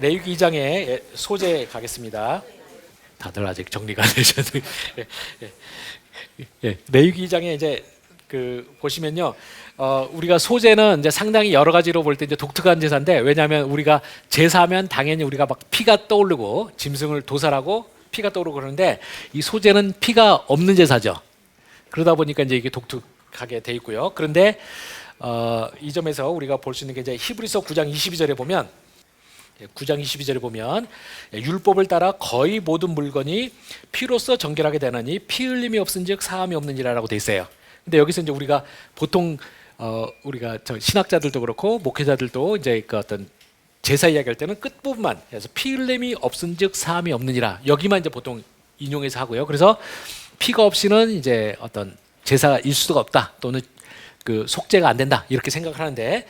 레위기 2장의 소재 가겠습니다. 다들 아직 정리가 안 되셔도 레위기 2장에 이제 보시면요, 우리가 소재는 이제 상당히 여러 가지로 볼 때 이제 독특한 제사인데, 왜냐하면 우리가 제사하면 당연히 우리가 막 피가 떠오르고 짐승을 도살하고 피가 떠오르고 그러는데, 이 소재는 피가 없는 제사죠. 그러다 보니까 이제 이게 독특하게 돼 있고요. 그런데 이 점에서 우리가 볼 수 있는 게 이제 히브리서 9장 22절에 보면 9장 22절에 보면 율법을 따라 거의 모든 물건이 피로써 정결하게 되나니 피 흘림이 없은즉 사함이 없느니라라고 돼 있어요. 근데 여기서 이제 우리가 보통 우리가 신학자들도 그렇고 목회자들도 이제 그 어떤 제사 이야기할 때는 끝부분만 해서 피 흘림이 없은즉 사함이 없느니라, 여기만 이제 보통 인용해서 하고요. 그래서 피가 없이는 이제 어떤 제사가 일 수가 없다, 또는 그 속죄가 안 된다, 이렇게 생각을 하는데,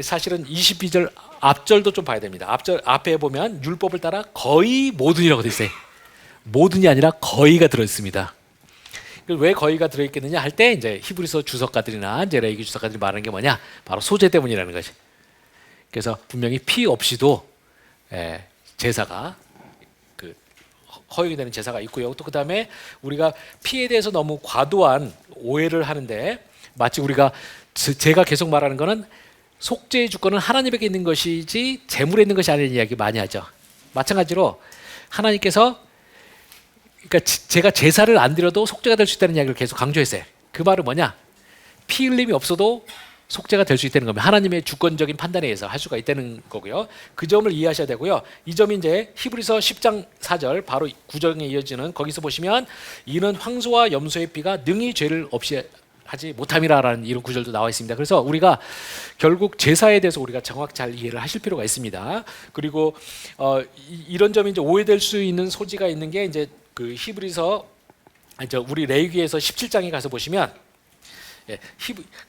사실은 22절 앞절도 좀 봐야 됩니다. 앞절 앞에 보면 율법을 따라 거의 모든이라고 돼 있어요. 모든이 아니라 거의가 들어 있습니다. 왜 거의가 들어 있겠느냐 할 때, 이제 히브리서 주석가들이나 이제 레위기 주석가들이 말하는 게 뭐냐, 바로 소재 때문이라는 거지. 그래서 분명히 피 없이도 제사가 허용이 되는 제사가 있고요. 또 그다음에 우리가 피에 대해서 너무 과도한 오해를 하는데, 마치 우리가 제가 계속 말하는 거는 속죄의 주권은 하나님에게 있는 것이지 재물에 있는 것이 아니라는 이야기 많이 하죠. 마찬가지로 하나님께서, 그러니까 제가 제사를 안 드려도 속죄가 될 수 있다는 이야기를 계속 강조했어요. 그 말은 뭐냐, 피 흘림이 없어도 속죄가 될 수 있다는 겁니다. 하나님의 주권적인 판단에 의해서 할 수가 있다는 거고요. 그 점을 이해하셔야 되고요. 이 점이 이제 히브리서 10장 4절 바로 9절에 이어지는, 거기서 보시면 이는 황소와 염소의 피가 능히 죄를 없이 하지 못함이라라는 이런 구절도 나와 있습니다. 그래서 우리가 결국 제사에 대해서 우리가 정확히 잘 이해를 하실 필요가 있습니다. 그리고 이런 점이 이제 오해될 수 있는 소지가 있는 게, 이제 그 히브리서 우리 레위기에서 17장에 가서 보시면,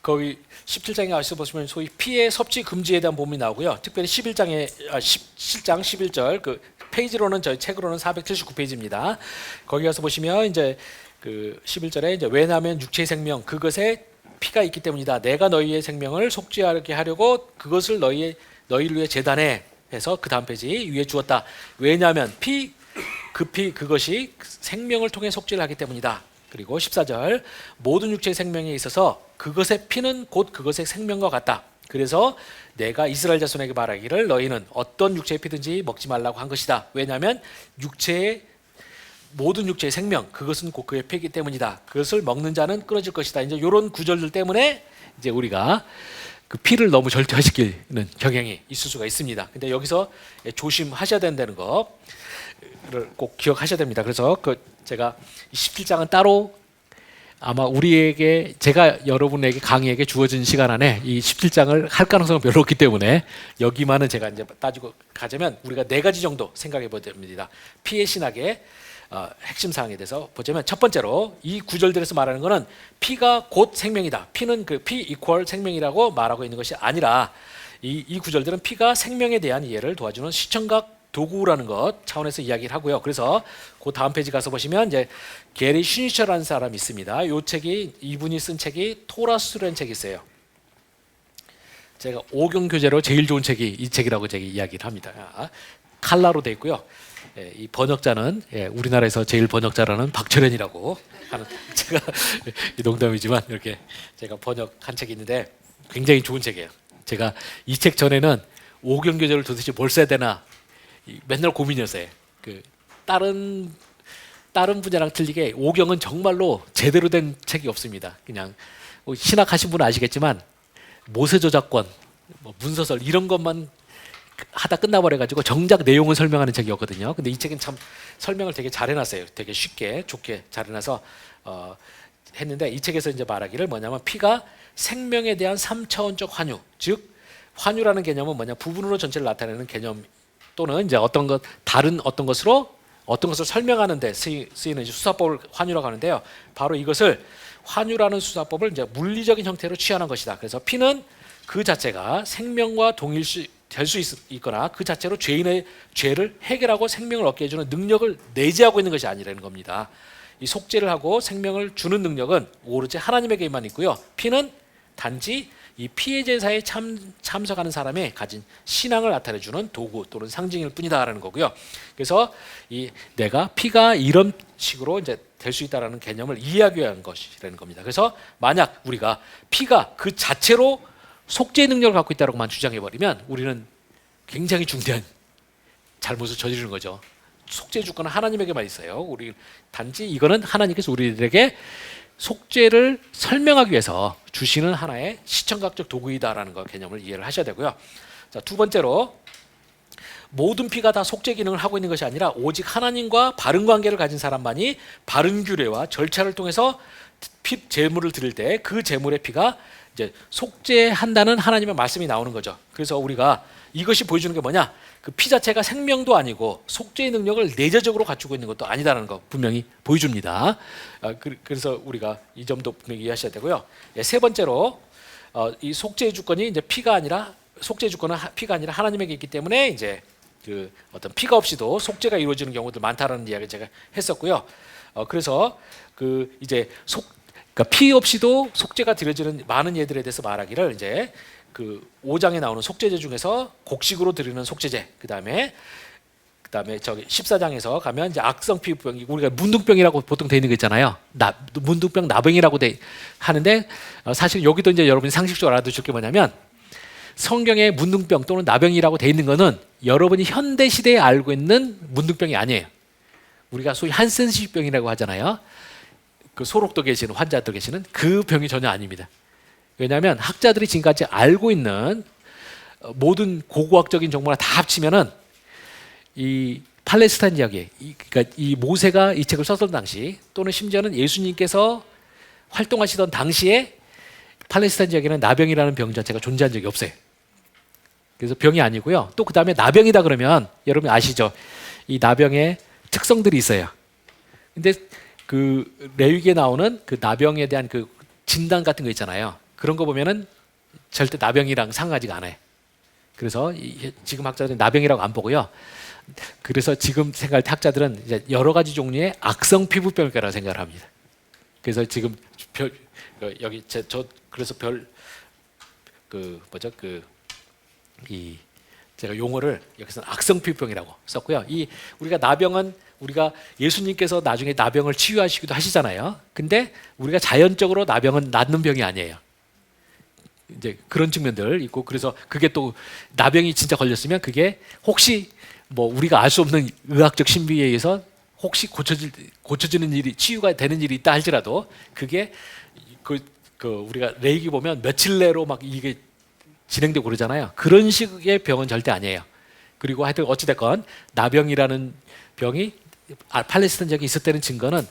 거기 17장에 가서 보시면 소위 피의 섭취 금지에 대한 본문이 나오고요. 특별히 17장 11절, 그 페이지로는 저희 책으로는 479페이지입니다. 거기 가서 보시면 이제 그 11절에 이제 왜냐하면 육체의 생명 그것에 피가 있기 때문이다. 내가 너희의 생명을 속죄하게 하려고 그것을 너희를 위해 제단에 해서 그 다음 페이지 위에 주었다. 왜냐하면 그것이 생명을 통해 속죄를 하기 때문이다. 그리고 14절 모든 육체의 생명에 있어서 그것의 피는 곧 그것의 생명과 같다. 그래서 내가 이스라엘 자손에게 말하기를 너희는 어떤 육체의 피든지 먹지 말라고 한 것이다. 왜냐하면 모든 육체의 생명 그것은 곧 그의 피이기 때문이다. 그것을 먹는 자는 끊어질 것이다. 이제 이런 구절들 때문에 이제 우리가 그 피를 너무 절대화시키는 경향이 있을 수가 있습니다. 근데 여기서 조심하셔야 된다는 거를 꼭 기억하셔야 됩니다. 그래서 제가 17장은 따로 아마 제가 여러분에게 강의에게 주어진 시간 안에 이 17장을 할 가능성은 별로 없기 때문에, 여기만은 제가 이제 따지고 가자면 우리가 4가지 정도 생각해 보야 됩니다. 피의 신학의 핵심 사항에 대해서 보자면, 첫 번째로 이 구절들에서 말하는 것은 피가 곧 생명이다. 피는 그 피 이퀄 생명이라고 말하고 있는 것이 아니라, 이 구절들은 피가 생명에 대한 이해를 도와주는 시청각 도구라는 것 차원에서 이야기를 하고요. 그래서 그 다음 페이지 가서 보시면 이제 게리 슈니처라는 사람이 있습니다. 이분이 쓴 책이 토라스라는 책이 있어요. 제가 오경 교재로 제일 좋은 책이 이 책이라고 제가 이야기를 합니다. 칼라로 돼 있고요. 이 번역자는 우리나라에서 제일 번역자라는 박철현이라고 하는, 제가 농담이지만 이렇게 제가 번역한 책이 있는데 굉장히 좋은 책이에요. 제가 이 책 전에는 오경 교재를 도대체 뭘 써야 되나 맨날 고민이었어요. 다른 분야랑 틀리게 오경은 정말로 제대로 된 책이 없습니다. 그냥 신학하신 분은 아시겠지만 모세저작권, 문서설 이런 것만 하다 끝나버려가지고 정작 내용을 설명하는 책이었거든요. 근데 이 책은 참 설명을 되게 잘 해놨어요. 되게 쉽게 좋게 잘 해놔서 했는데, 이 책에서 이제 말하기를 뭐냐면 피가 생명에 대한 3차원적 환유, 즉 환유라는 개념은 뭐냐, 부분으로 전체를 나타내는 개념, 또는 이제 다른 어떤 것을 설명하는 데 쓰이는 수사법을 환유라고 하는데요. 바로 이것을 환유라는 수사법을 이제 물리적인 형태로 취하는 것이다. 그래서 피는 그 자체가 생명과 될 수 있거나 그 자체로 죄인의 죄를 해결하고 생명을 얻게 해주는 능력을 내재하고 있는 것이 아니라는 겁니다. 이 속죄를 하고 생명을 주는 능력은 오로지 하나님에게만 있고요. 피는 단지 이 피해 제사에 참석하는 사람의 가진 신앙을 나타내주는 도구 또는 상징일 뿐이다라는 거고요. 그래서 이 내가 피가 이런 식으로 이제 될 수 있다라는 개념을 이해하기 위한 것이라는 겁니다. 그래서 만약 우리가 피가 그 자체로 속죄의 능력을 갖고 있다고만 주장해 버리면 우리는 굉장히 중대한 잘못을 저지르는 거죠. 속죄 주권은 하나님에게만 있어요. 우리 단지 이거는 하나님께서 우리들에게 속죄를 설명하기 위해서 주시는 하나의 시청각적 도구이다라는 거 개념을 이해를 하셔야 되고요. 자, 두 번째로 모든 피가 다 속죄 기능을 하고 있는 것이 아니라 오직 하나님과 바른 관계를 가진 사람만이 바른 규례와 절차를 통해서 제물을 드릴 때 그 제물의 피가 이제 속죄한다는 하나님의 말씀이 나오는 거죠. 그래서 우리가 이것이 보여주는 게 뭐냐? 그 피 자체가 생명도 아니고 속죄의 능력을 내재적으로 갖추고 있는 것도 아니다라는 거 분명히 보여줍니다. 그래서 우리가 이 점도 분명히 이해하셔야 되고요. 세 번째로 이 속죄의 주권이 이제 피가 아니라 속죄의 주권은 피가 아니라 하나님에게 있기 때문에 이제 그 어떤 피가 없이도 속죄가 이루어지는 경우들 많다라는 이야기를 제가 했었고요. 그래서 그 이제 그러니까 피 없이도 속죄가 드려지는 많은 예들에 대해서 말하기를 이제 그 5장에 나오는 속죄제 중에서 곡식으로 드리는 속죄제, 그다음에 저기 14장에서 가면 이제 악성 피부병이 우리가 문둥병이라고 보통 돼 있는 거 있잖아요. 문둥병 나병이라고 하는데 사실 여기도 이제 여러분이 상식적으로 알아두실 게 뭐냐면 성경에 문둥병 또는 나병이라고 돼 있는 거는 여러분이 현대 시대에 알고 있는 문둥병이 아니에요. 우리가 소위 한센시병이라고 하잖아요. 그 소록도 계시는 환자들 계시는 그 병이 전혀 아닙니다. 왜냐하면 학자들이 지금까지 알고 있는 모든 고고학적인 정보를 다 합치면은 이 팔레스타인 이야기, 그러니까 이 모세가 이 책을 썼던 당시 또는 심지어는 예수님께서 활동하시던 당시에 팔레스타인 지역에는 나병이라는 병 자체가 존재한 적이 없어요. 그래서 병이 아니고요. 또 그 다음에 나병이다 그러면 여러분 아시죠? 이 나병의 특성들이 있어요. 근데 그 레위기에 나오는 그 나병에 대한 그 진단 같은 거 있잖아요. 그런 거 보면은 절대 나병이랑 상하지가 않아요. 그래서 지금 학자들은 나병이라고 안 보고요. 그래서 지금 생각할 때 학자들은 이제 여러 가지 종류의 악성 피부병일 거라고 생각을 합니다. 그래서 지금 여기 그래서 제가 용어를 여기서는 악성 피부병이라고 썼고요. 이 우리가 나병은 우리가 예수님께서 나중에 나병을 치유하시기도 하시잖아요. 근데 우리가 자연적으로 나병은 낫는 병이 아니에요. 이제 그런 측면들 있고 그래서 그게 또 나병이 진짜 걸렸으면 그게 혹시 뭐 우리가 알 수 없는 의학적 신비에 의해서 혹시 고쳐지는 일이 치유가 되는 일이 있다 할지라도 그게 우리가 레이기 보면 며칠 내로 막 이게 진행되고 그러잖아요. 그런 식의 병은 절대 아니에요. 그리고 하여튼 어찌됐건 나병이라는 병이 팔레스타인 지역에 있었다는 증거는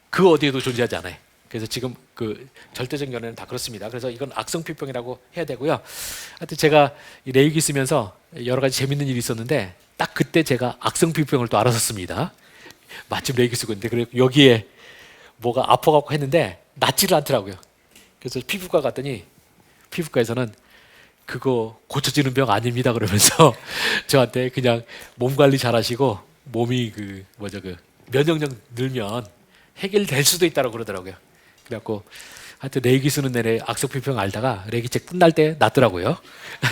그 어디에도 존재하지 않아요. 그래서 지금 그 절대적 견해는 다 그렇습니다. 그래서 이건 악성 피부병이라고 해야 되고요. 하여튼 제가 이 레이기 쓰면서 여러 가지 재밌는 일이 있었는데 딱 그때 제가 악성 피부병을 또 알았었습니다. 마침 레이기 쓰고 있는데 그리고 여기에 뭐가 아파갖고 했는데 낫지를 않더라고요. 그래서 피부과 갔더니 피부과에서는 그거 고쳐지는 병 아닙니다 그러면서 저한테 그냥 몸 관리 잘하시고 몸이 그 면역력 늘면 해결될 수도 있다고 그러더라고요. 그래갖고 하여튼 레이기 쓰는 내내 악성 피부병 알다가 레이기 책 끝날 때 낫더라고요.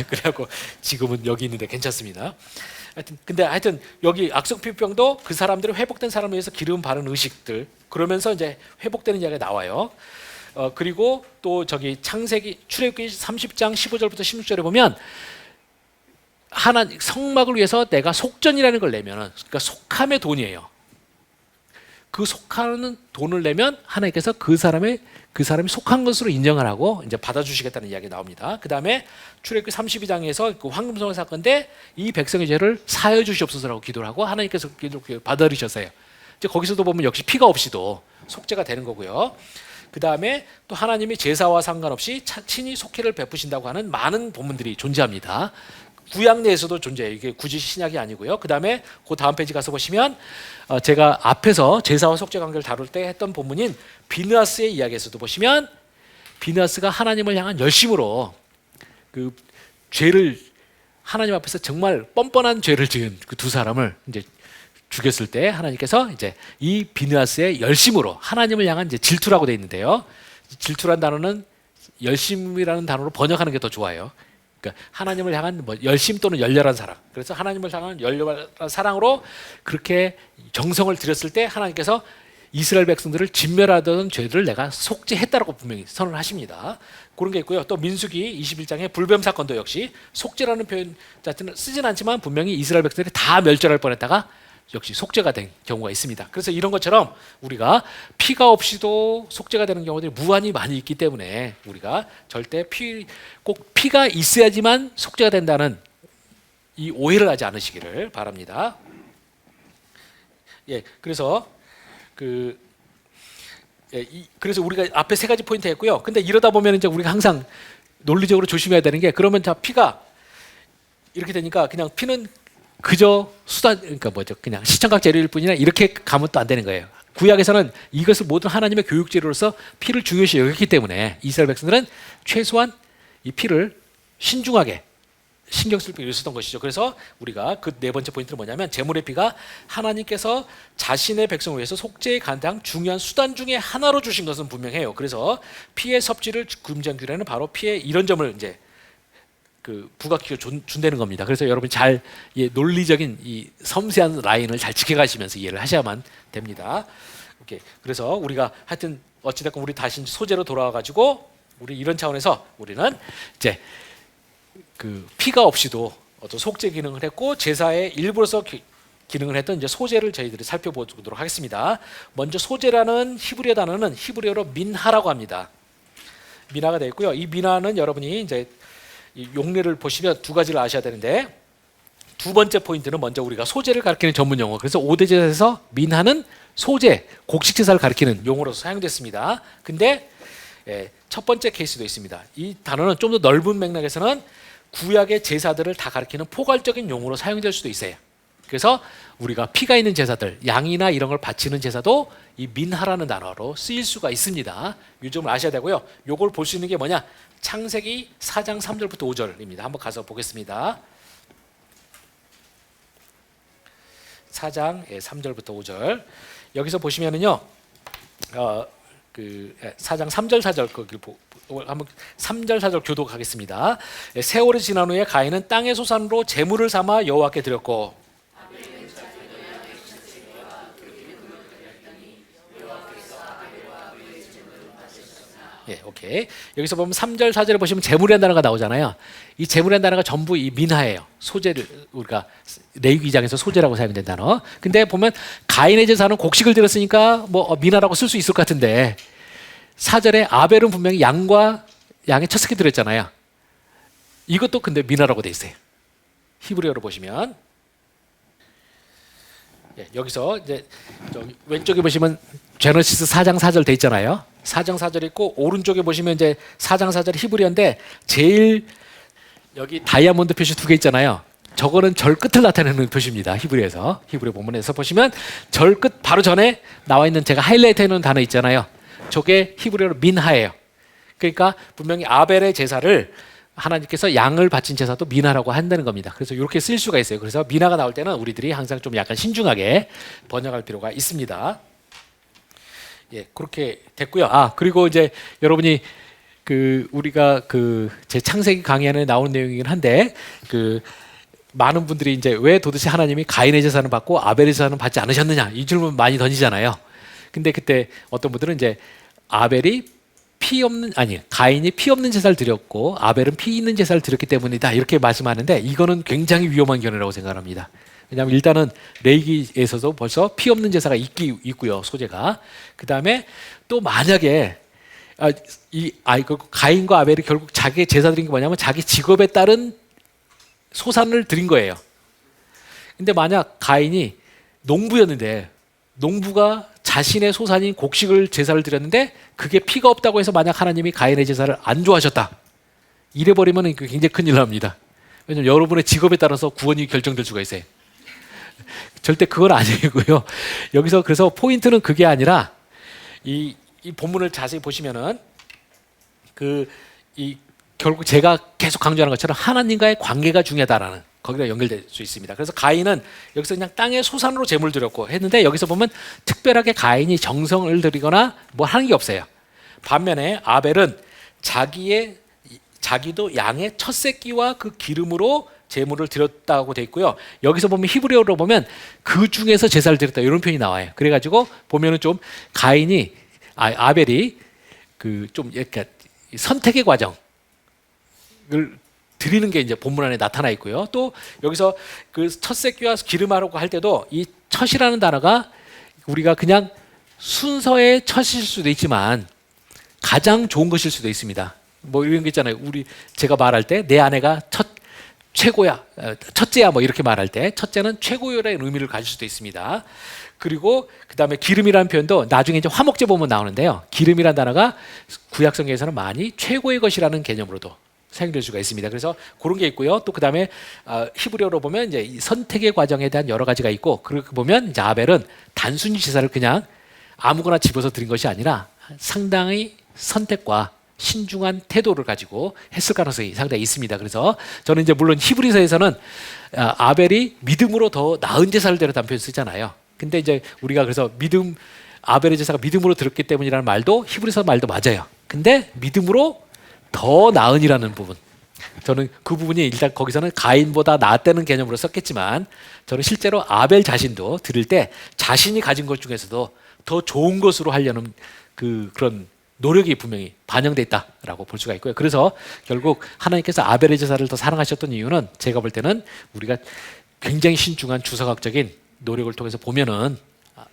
그래갖고 지금은 여기 있는데 괜찮습니다. 하여튼 여기 악성 피부병도 그 사람들이 회복된 사람을 위해서 기름 바른 의식들 그러면서 이제 회복되는 이야기가 나와요. 그리고 또 저기 창세기 출애굽기 30장 15절부터 16절에 보면 성막을 위해서 내가 속전이라는 걸 내면은 그러니까 속함의 돈이에요. 그 속하는 돈을 내면 하나님께서 그 사람이 속한 것으로 인정을 하고 이제 받아주시겠다는 이야기 나옵니다. 그 다음에 출애굽기 32장에서 그 황금성의 사건인데 이 백성의 죄를 사하여 주시옵소서라고 기도를 하고 하나님께서 받아들이셨어요. 이제 거기서도 보면 역시 피가 없이도 속죄가 되는 거고요. 그 다음에 또 하나님이 제사와 상관없이 친히 속회를 베푸신다고 하는 많은 본문들이 존재합니다. 구약 내에서도 존재해요. 이게 굳이 신약이 아니고요. 그 다음에 그 다음 페이지 가서 보시면 제가 앞에서 제사와 속죄 관계를 다룰 때 했던 본문인 비느하스의 이야기에서도 보시면 비느하스가 하나님을 향한 열심으로 그 죄를 하나님 앞에서 정말 뻔뻔한 죄를 지은 그 두 사람을 이제 죽였을 때 하나님께서 이제 이 비느하스의 열심으로 하나님을 향한 이제 질투라고 돼 있는데요. 질투란 단어는 열심이라는 단어로 번역하는 게 더 좋아요. 그러니까 하나님을 향한 뭐 열심 또는 열렬한 사랑. 그래서 하나님을 향한 열렬한 사랑으로 그렇게 정성을 들였을 때 하나님께서 이스라엘 백성들을 진멸하던 죄를 내가 속죄했다라고 분명히 선언을 하십니다. 그런 게 있고요. 또 민수기 21장의 불뱀 사건도 역시 속죄라는 표현 자체는 쓰진 않지만 분명히 이스라엘 백성들이 다 멸절할 뻔했다가 역시 속죄가 된 경우가 있습니다. 그래서 이런 것처럼 우리가 피가 없이도 속죄가 되는 경우들이 무한히 많이 있기 때문에 우리가 절대 꼭 피가 있어야지만 속죄가 된다는 이 오해를 하지 않으시기를 바랍니다. 예, 그래서 그래서 우리가 앞에 세 가지 포인트 했고요. 근데 이러다 보면 이제 우리가 항상 논리적으로 조심해야 되는 게 그러면 자 피가 이렇게 되니까 그냥 피는 그저 수단 그러니까 뭐죠? 그냥 시청각 재료일 뿐이나 이렇게 가면 또 안 되는 거예요. 구약에서는 이것을 모든 하나님의 교육 재료로서 피를 중요시 여겼기 때문에 이스라엘 백성들은 최소한 이 피를 신중하게 신경 쓸 필요가 있었던 것이죠. 그래서 우리가 그 네 번째 포인트는 뭐냐면 제물의 피가 하나님께서 자신의 백성을 위해서 속죄에 가장 중요한 수단 중에 하나로 주신 것은 분명해요. 그래서 피의 섭지를 금지한 규례는 바로 피의 이런 점을 이제 부각시켜 준다는 겁니다. 그래서 여러분 잘 논리적인 이 섬세한 라인을 잘 지켜가시면서 이해를 하셔야만 됩니다. 오케이. 그래서 우리가 하여튼 어찌됐건 우리 다시 소재로 돌아와가지고 우리 이런 차원에서 우리는 이제 피가 없이도 어떤 속죄 기능을 했고 제사의 일부로서 기능을 했던 이제 소재를 저희들이 살펴보도록 하겠습니다. 먼저 소재라는 히브리어 단어는 히브리어로 민하라고 합니다. 민하가 되어 있고요. 이 민하는 여러분이 이제 이 용례를 보시면 두 가지를 아셔야 되는데 두 번째 포인트는 먼저 우리가 소재를 가리키는 전문 용어. 그래서 5대 제사에서 민하는 소재, 곡식 제사를 가리키는 용어로서 사용됐습니다. 근데 첫 번째 케이스도 있습니다. 이 단어는 좀 더 넓은 맥락에서는 구약의 제사들을 다 가리키는 포괄적인 용어로 사용될 수도 있어요. 그래서 우리가 피가 있는 제사들, 양이나 이런 걸 바치는 제사도 이 민하라는 단어로 쓰일 수가 있습니다. 이 점을 아셔야 되고요. 요걸 볼 수 있는 게 뭐냐? 창세기 4장 3절부터 5절입니다. 한번 가서 보겠습니다. 4장 3절부터 5절. 여기서 보시면은요. 4장 3절 4절 거기 한번 3절 4절 교독하겠습니다. 세월이 지난 후에 가인은 땅의 소산으로 제물을 삼아 여호와께 드렸고 예, 오케이. 여기서 보면 3절 4절에 보시면 제물이라는 단어가 나오잖아요. 이 제물이라는 단어가 전부 이 민하예요. 소재를 우리가 레위기 2장에서 소재라고 사용된 단어. 근데 보면 가인의 제사는 곡식을 드렸으니까 뭐 민하라고 쓸 수 있을 것 같은데 4절에 아벨은 분명히 양과 양의 첫 새끼 드렸잖아요. 이것도 근데 민하라고 돼 있어요. 히브리어로 보시면 예, 여기서 이제 왼쪽에 보시면 제너시스 4장 4절 돼 있잖아요. 4장 4절 있고 오른쪽에 보시면 이제 4장 4절 히브리어인데 제일 여기 다이아몬드 표시 두 개 있잖아요. 저거는 절 끝을 나타내는 표시입니다. 히브리어에서 히브리 본문에서 보시면 절 끝 바로 전에 나와 있는 제가 하이라이트 해놓은 단어 있잖아요. 저게 히브리어로 민하예요. 그러니까 분명히 아벨의 제사를 하나님께서 양을 바친 제사도 민하라고 한다는 겁니다. 그래서 이렇게 쓸 수가 있어요. 그래서 민하가 나올 때는 우리들이 항상 좀 약간 신중하게 번역할 필요가 있습니다. 예, 그렇게 됐고요. 그리고 이제 여러분이 우리가 제 창세기 강의안에 나오는 내용이긴 한데 많은 분들이 이제 왜 도대체 하나님이 가인의 제사는 받고 아벨의 제사는 받지 않으셨느냐 이 질문 많이 던지잖아요. 근데 그때 어떤 분들은 이제 가인이 피 없는 제사를 드렸고 아벨은 피 있는 제사를 드렸기 때문이다 이렇게 말씀하는데 이거는 굉장히 위험한 견해라고 생각합니다. 왜냐하면 일단은 레위기에서도 벌써 피 없는 제사가 있고요 소재가. 그 다음에 또 만약에 가인과 아벨이 결국 자기 제사 드린 게 뭐냐면 자기 직업에 따른 소산을 드린 거예요. 근데 만약 가인이 농부였는데 농부가 자신의 소산인 곡식을 제사를 드렸는데 그게 피가 없다고 해서 만약 하나님이 가인의 제사를 안 좋아하셨다 이래버리면 굉장히 큰일 납니다. 왜냐하면 여러분의 직업에 따라서 구원이 결정될 수가 있어요. 절대 그건 아니고요. 여기서 그래서 포인트는 그게 아니라 이 본문을 자세히 보시면은 결국 제가 계속 강조하는 것처럼 하나님과의 관계가 중요하다라는 거기가 연결될 수 있습니다. 그래서 가인은 여기서 그냥 땅의 소산으로 제물 드렸고 했는데 여기서 보면 특별하게 가인이 정성을 들이거나 뭐 하는 게 없어요. 반면에 아벨은 자기도 양의 첫 새끼와 그 기름으로 제물을 드렸다고 돼 있고요. 여기서 보면 히브리어로 보면 그 중에서 제사를 드렸다 이런 표현이 나와요. 그래가지고 보면은 좀 아벨이 그 좀 이렇게 선택의 과정을 드리는 게 이제 본문 안에 나타나 있고요. 또 여기서 그 첫 새끼와 기름하라고 할 때도 이 첫이라는 단어가 우리가 그냥 순서의 첫일 수도 있지만 가장 좋은 것일 수도 있습니다. 뭐 이런 게 있잖아요. 제가 말할 때 내 아내가 최고야, 첫째야 뭐 이렇게 말할 때 첫째는 최고요라는 의미를 가질 수도 있습니다. 그리고 그 다음에 기름이라는 표현도 나중에 이제 화목제 보면 나오는데요. 기름이라는 단어가 구약성경에서는 많이 최고의 것이라는 개념으로도 사용될 수가 있습니다. 그래서 그런 게 있고요. 또 그 다음에 히브리어로 보면 이제 이 선택의 과정에 대한 여러 가지가 있고, 그렇게 보면 이제 아벨은 단순히 제사를 그냥 아무거나 집어서 드린 것이 아니라 상당히 선택과 신중한 태도를 가지고 했을 가능성이 상당히 있습니다. 그래서 저는 이제 물론 히브리서에서는 아벨이 믿음으로 더 나은 제사를 드렸다는 표현 쓰잖아요. 근데 이제 우리가 그래서 아벨의 제사가 믿음으로 드렸기 때문이라는 말도 히브리서 말도 맞아요. 근데 믿음으로 더 나은이라는 부분, 저는 그 부분이 일단 거기서는 가인보다 낫다는 개념으로 썼겠지만, 저는 실제로 아벨 자신도 드릴 때 자신이 가진 것 중에서도 더 좋은 것으로 하려는 그런 노력이 분명히 반영돼 있다라고 볼 수가 있고요. 그래서 결국 하나님께서 아벨의 제사를 더 사랑하셨던 이유는 제가 볼 때는 우리가 굉장히 신중한 주석학적인 노력을 통해서 보면은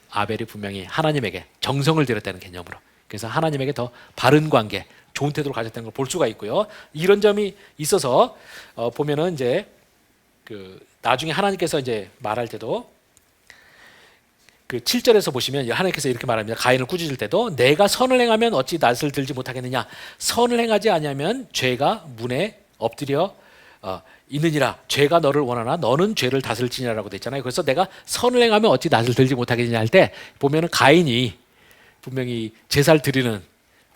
아벨이 분명히 하나님에게 정성을 들였다는 개념으로, 그래서 하나님에게 더 바른 관계, 좋은 태도를 가졌다는 걸 볼 수가 있고요. 이런 점이 있어서 보면은 이제 나중에 하나님께서 이제 말할 때도 그 7절에서 보시면 하나님께서 이렇게 말합니다. 가인을 꾸짖을 때도 내가 선을 행하면 어찌 낯을 들지 못하겠느냐, 선을 행하지 아니하면 죄가 문에 엎드려 있느니라. 죄가 너를 원하나 너는 죄를 다스릴지니라라고 돼 있잖아요. 그래서 내가 선을 행하면 어찌 낯을 들지 못하겠느냐 할 때 보면은 가인이 분명히 제사를 드리는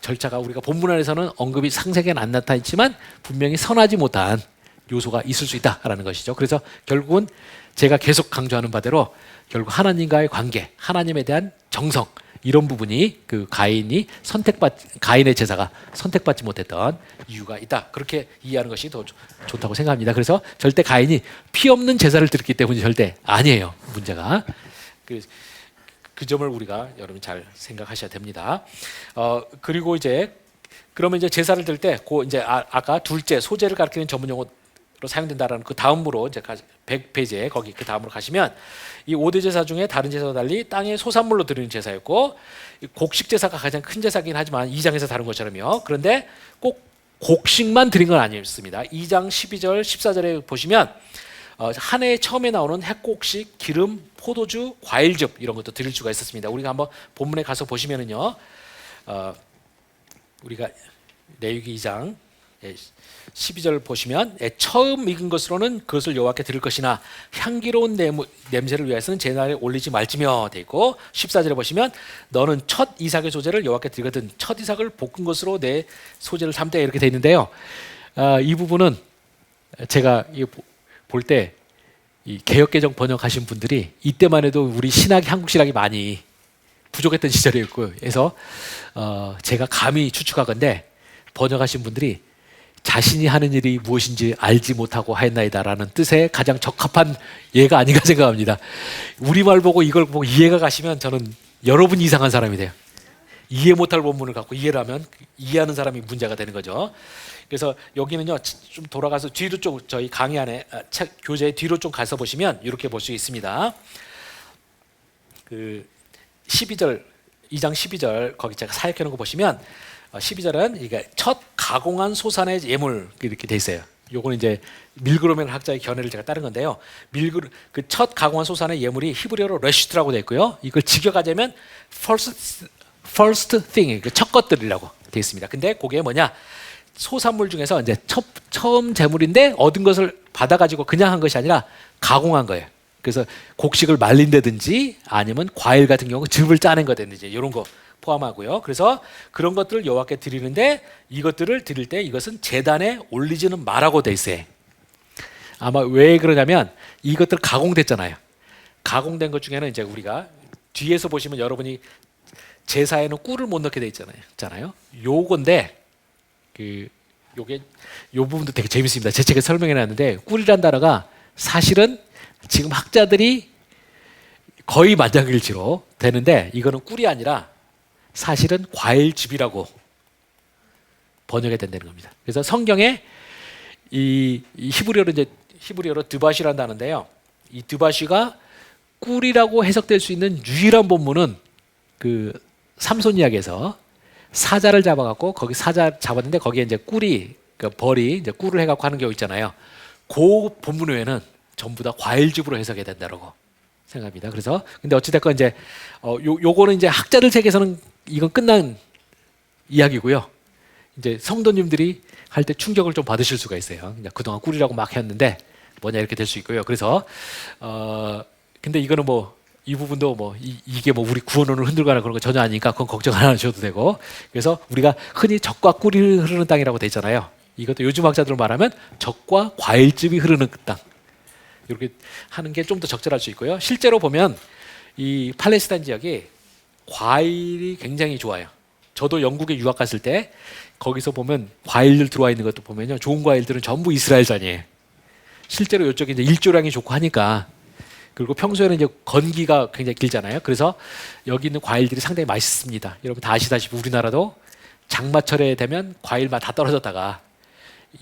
절차가 우리가 본문 안에서는 언급이 상세하게는 안 나타있지만 분명히 선하지 못한 요소가 있을 수 있다라는 것이죠. 그래서 결국은 제가 계속 강조하는 바대로 결국 하나님과의 관계, 하나님에 대한 정성, 이런 부분이 가인의 제사가 선택받지 못했던 이유가 있다, 그렇게 이해하는 것이 더 좋다고 생각합니다. 그래서 절대 가인이 피 없는 제사를 드렸기 때문이 절대 아니에요. 문제가 그 점을 우리가 여러분 잘 생각하셔야 됩니다. 그리고 이제 그러면 이제 제사를 드릴 때 이제 아까 둘째 소제를 가리키는 전문 용어로 사용된다라는 그 다음으로 이제 100페이지에 거기 그 다음으로 가시면 이 5대 제사 중에 다른 제사와 달리 땅의 소산물로 드리는 제사였고, 곡식 제사가 가장 큰 제사긴 하지만 2장에서 다룬 것처럼요. 그런데 꼭 곡식만 드린 건 아니었습니다. 2장 12절 14절에 보시면 한 해에 처음에 나오는 핵곡식, 기름, 포도주, 과일즙 이런 것도 드릴 수가 있었습니다. 우리가 한번 본문에 가서 보시면은요, 우리가 레위기 2장 12절 보시면 처음 익은 것으로는 그것을 여호와께 드릴 것이나 향기로운 냄새를 위해서는 제날에 올리지 말지며 돼 있고, 14절에 보시면 너는 첫 이삭의 소재를 여호와께 드리거든 첫 이삭을 볶은 것으로 내 소재를 삼되 이렇게 돼 있는데요. 이 부분은 제가 볼 때 이 개역개정 번역하신 분들이 이때만 해도 우리 한국 신학이 많이 부족했던 시절이었고요. 그래서 제가 감히 추측하건대 번역하신 분들이 자신이 하는 일이 무엇인지 알지 못하고 하였나이다라는 뜻에 가장 적합한 예가 아닌가 생각합니다. 우리말 보고 이걸 보고 이해가 가시면 저는 여러분 이상한 사람이 돼요. 이해 못할 본문을 갖고 이해를 하면 이해하는 사람이 문제가 되는 거죠. 그래서 여기는요, 좀 돌아가서 뒤로 좀 저희 강의 안에 책 교재 뒤로 좀 가서 보시면 이렇게 볼 수 있습니다. 12절 2장 12절 거기 제가 사역해 놓은 거 보시면 12절은 이게 첫 가공한 소산의 예물 이렇게 돼 있어요. 요거는 이제 밀그로멘 학자의 견해를 제가 따른 건데요. 그 첫 가공한 소산의 예물이 히브리어로 레슈트라고 돼 있고요. 이걸 직역하자면 first thing, 첫 것들이라고 돼 있습니다. 근데 그게 뭐냐? 소산물 중에서 이제 처음 제물인데 얻은 것을 받아가지고 그냥 한 것이 아니라 가공한 거예요. 그래서 곡식을 말린다든지 아니면 과일 같은 경우 즙을 짜낸 거든지 이런 거 포함하고요. 그래서 그런 것들을 여호와께 드리는데 이것들을 드릴 때 이것은 제단에 올리지는 말라고 돼 있어요. 아마 왜 그러냐면 이것들 가공됐잖아요. 가공된 것 중에는 이제 우리가 뒤에서 보시면 여러분이 제사에는 꿀을 못 넣게 돼 있잖아요. 요건데 요게 요 부분도 되게 재밌습니다. 제 책에 설명해 놨는데 꿀이란 단어가 사실은 지금 학자들이 거의 만장일치로 되는데 이거는 꿀이 아니라 사실은 과일즙이라고 번역이 된다는 겁니다. 그래서 성경에 이 히브리어로 이제 히브리어로 드바시라는 단어인데요. 이 드바시가 꿀이라고 해석될 수 있는 유일한 본문은 그 삼손 이야기에서 사자를 잡아갖고 거기 사자 잡았는데 거기에 이제 꿀이 그 벌이 이제 꿀을 해갖고 하는 경우 있잖아요. 그 본문 외에는 전부 다 과일즙으로 해석해야 된다고 생각합니다. 그래서 근데 어찌됐건 이제 요거는 이제 학자들 책에서는 이건 끝난 이야기고요. 이제 성도님들이 할 때 충격을 좀 받으실 수가 있어요. 그냥 그동안 꿀이라고 막 했는데 뭐냐 이렇게 될 수 있고요. 그래서 근데 이거는 뭐 이 부분도 뭐 이게 뭐 우리 구원론을 흔들거나 그런 거 전혀 아니니까 그건 걱정 안 하셔도 되고 그래서 우리가 흔히 젖과 꿀이 흐르는 땅이라고 돼 있잖아요. 이것도 요즘 학자들로 말하면 젖과 과일즙이 흐르는 땅 이렇게 하는 게 좀 더 적절할 수 있고요. 실제로 보면 이 팔레스타인 지역이 과일이 굉장히 좋아요. 저도 영국에 유학 갔을 때 거기서 보면 과일들 들어와 있는 것도 보면요. 좋은 과일들은 전부 이스라엘산이에요. 실제로 이쪽에 이제 일조량이 좋고 하니까 그리고 평소에는 이제 건기가 굉장히 길잖아요. 그래서 여기 있는 과일들이 상당히 맛있습니다. 여러분 다 아시다시피 우리나라도 장마철에 되면 과일 맛 다 떨어졌다가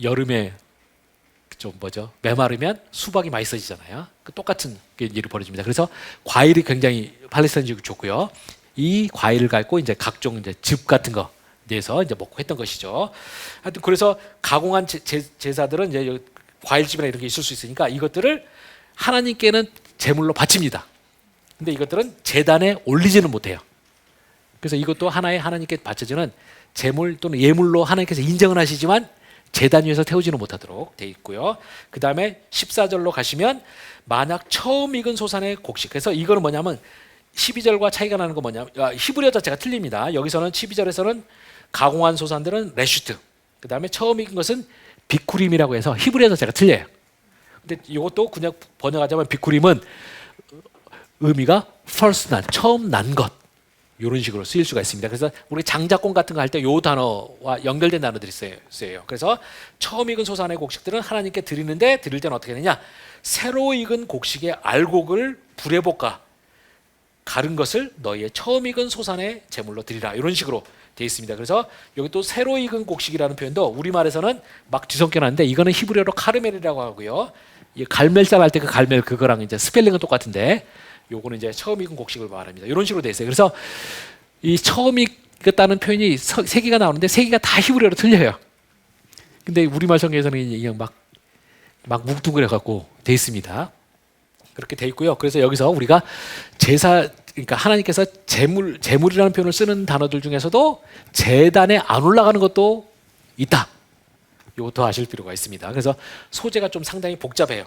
여름에 좀 메마르면 수박이 맛있어지잖아요. 똑같은 일이 벌어집니다. 그래서 과일이 굉장히 팔레스타인 지역이 좋고요. 이 과일을 갖고 이제 각종 이제 즙 같은 거 내서 이제 먹고 했던 것이죠. 하여튼 그래서 가공한 제사들은 이제 과일즙이나 이런 게 있을 수 있으니까 이것들을 하나님께는 제물로 바칩니다. 근데 이것들은 제단에 올리지는 못해요. 그래서 이것도 하나의 하나님께 바쳐지는 제물 또는 예물로 하나님께서 인정을 하시지만 제단 위에서 태우지는 못하도록 돼 있고요. 그 다음에 14절로 가시면 만약 처음 익은 소산의 곡식. 그래서 이거는 뭐냐면 12절과 차이가 나는 건 뭐냐면 히브리어 자체가 틀립니다. 여기서는 12절에서는 가공한 소산들은 레슈트. 그 다음에 처음 익은 것은 비쿠림이라고 해서 히브리어 자체가 틀려요. 근데 이것도 그냥 번역하자면 비쿠림은 의미가 first 난, 처음 난 것. 이런 식으로 쓰일 수가 있습니다. 그래서 우리 장작공 같은 거 할 때 이 단어와 연결된 단어들이 쓰여요. 그래서 처음 익은 소산의 곡식들은 하나님께 드리는데 드릴 때는 어떻게 되냐? 새로 익은 곡식의 알곡을 불에 볶아 가른 것을 너희의 처음 익은 소산의 제물로 드리라. 이런 식으로 되어 있습니다. 그래서 여기 또 새로 익은 곡식이라는 표현도 우리말에서는 막 뒤섞여 놨는데 이거는 히브리어로 카르멜이라고 하고요. 이 갈멜살 할 때 그 갈멜 그거랑 이제 스펠링은 똑같은데 요거는 이제 처음 익은 곡식을 말합니다. 이런 식으로 되어 있어요. 그래서 이 처음 익었다는 표현이 세 개가 나오는데 세 개가 다 히브리어로 틀려요. 근데 우리말 성경에서는 그냥 막 뭉뚱그려 갖고 되어 있습니다. 그렇게 돼 있고요. 그래서 여기서 우리가 제사, 그러니까 하나님께서 제물이라는 표현을 쓰는 단어들 중에서도 제단에 안 올라가는 것도 있다. 이것도 아실 필요가 있습니다. 그래서 소재가 좀 상당히 복잡해요.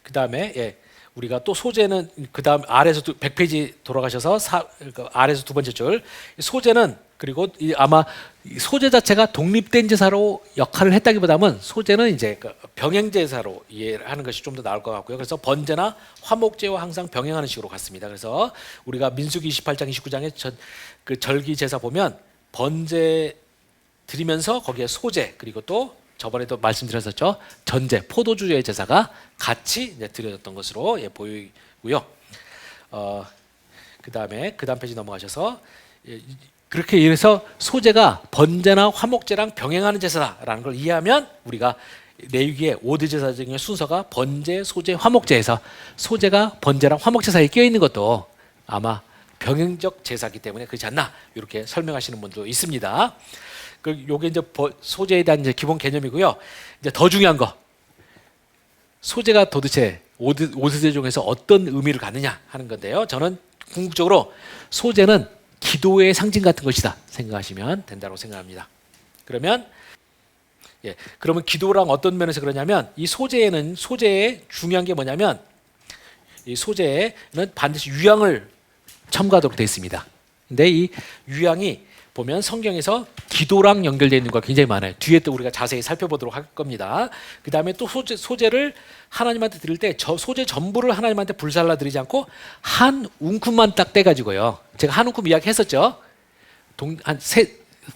그 다음에 우리가 또 소재는 그 다음 아래에서 100페이지 돌아가셔서 아래에서 두 번째 줄 소재는 그리고 아마 소재 자체가 독립된 제사로 역할을 했다기보다는 소재는 이제 병행 제사로 이해하는 것이 좀 더 나을 것 같고요. 그래서 번제나 화목제와 항상 병행하는 식으로 갔습니다. 그래서 우리가 민수기 28장 29장에 그 절기 제사 보면 번제 드리면서 거기에 소재 그리고 또 저번에도 말씀드렸었죠. 전제 포도주의 제사가 같이 이제 드려졌던 것으로 보이고요. 그 다음 페이지 넘어가셔서 그렇게 해서 소재가 번제나 화목제랑 병행하는 제사라는 걸 이해하면 우리가 레위기의 5대 제사 중에 순서가 번제, 소제, 화목제에서 소재가 번제랑 화목제 사이에 끼어 있는 것도 아마 병행적 제사이기 때문에 그렇지 않나 이렇게 설명하시는 분도 있습니다. 요게 이제 소재에 대한 이제 기본 개념이고요. 이제 더 중요한 거 소재가 도대체 5세대 중에서 어떤 의미를 갖느냐 하는 건데요. 저는 궁극적으로 소재는 기도의 상징 같은 것이다 생각하시면 된다고 생각합니다. 그러면 기도랑 어떤 면에서 그러냐면 이 소재의 중요한 게 뭐냐면 이 소재에는 반드시 유향을 첨가하도록 되어 있습니다. 근데 이 유향이 보면 성경에서 기도랑 연결되어 있는 거 굉장히 많아요. 뒤에 또 우리가 자세히 살펴보도록 할 겁니다. 그 다음에 또 소재를 하나님한테 드릴 때 소재 전부를 하나님한테 불살라 드리지 않고 한 웅큼만 딱 떼가지고요. 제가 한 웅큼 이야기 했었죠.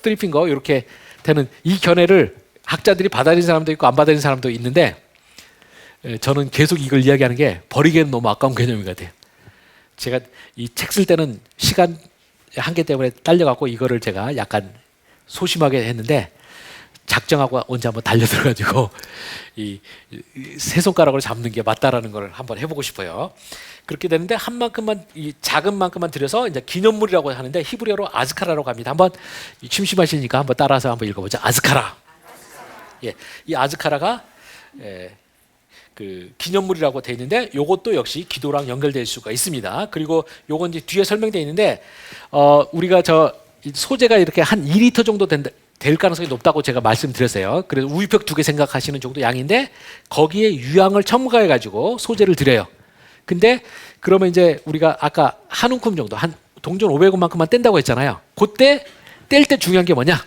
three finger 이렇게 되는 이 견해를 학자들이 받아들이는 사람도 있고 안 받아들이는 사람도 있는데 저는 계속 이걸 이야기하는 게 버리기에는 너무 아까운 개념인 것 같아요. 제가 이 책 쓸 때는 시간 한계 때문에 딸려갖고 이거를 제가 약간 소심하게 했는데 작정하고 언제 한번 달려들어가지고 이 세 손가락으로 잡는 게 맞다라는 걸 한번 해보고 싶어요. 그렇게 되는데 한 만큼만 이 작은 만큼만 들여서 이제 기념물이라고 하는데 히브리어로 아즈카라라고 합니다. 한번 심심하시니까 한번 따라서 한번 읽어보죠. 아즈카라. 예, 이 아즈카라가 그 기념물이라고 돼 있는데 요것도 역시 기도랑 연결될 수가 있습니다. 그리고 요건 이제 뒤에 설명되어 있는데 우리가 저 소재가 이렇게 한 2리터 정도 될 가능성이 높다고 제가 말씀드렸어요. 그래서 우유팩 2개 생각하시는 정도 양인데 거기에 유향을 첨가해 가지고 소재를 드려요. 근데 그러면 이제 우리가 아까 한 움큼 정도 한 동전 500원만큼만 뗀다고 했잖아요. 그때 뗄 때 중요한 게 뭐냐?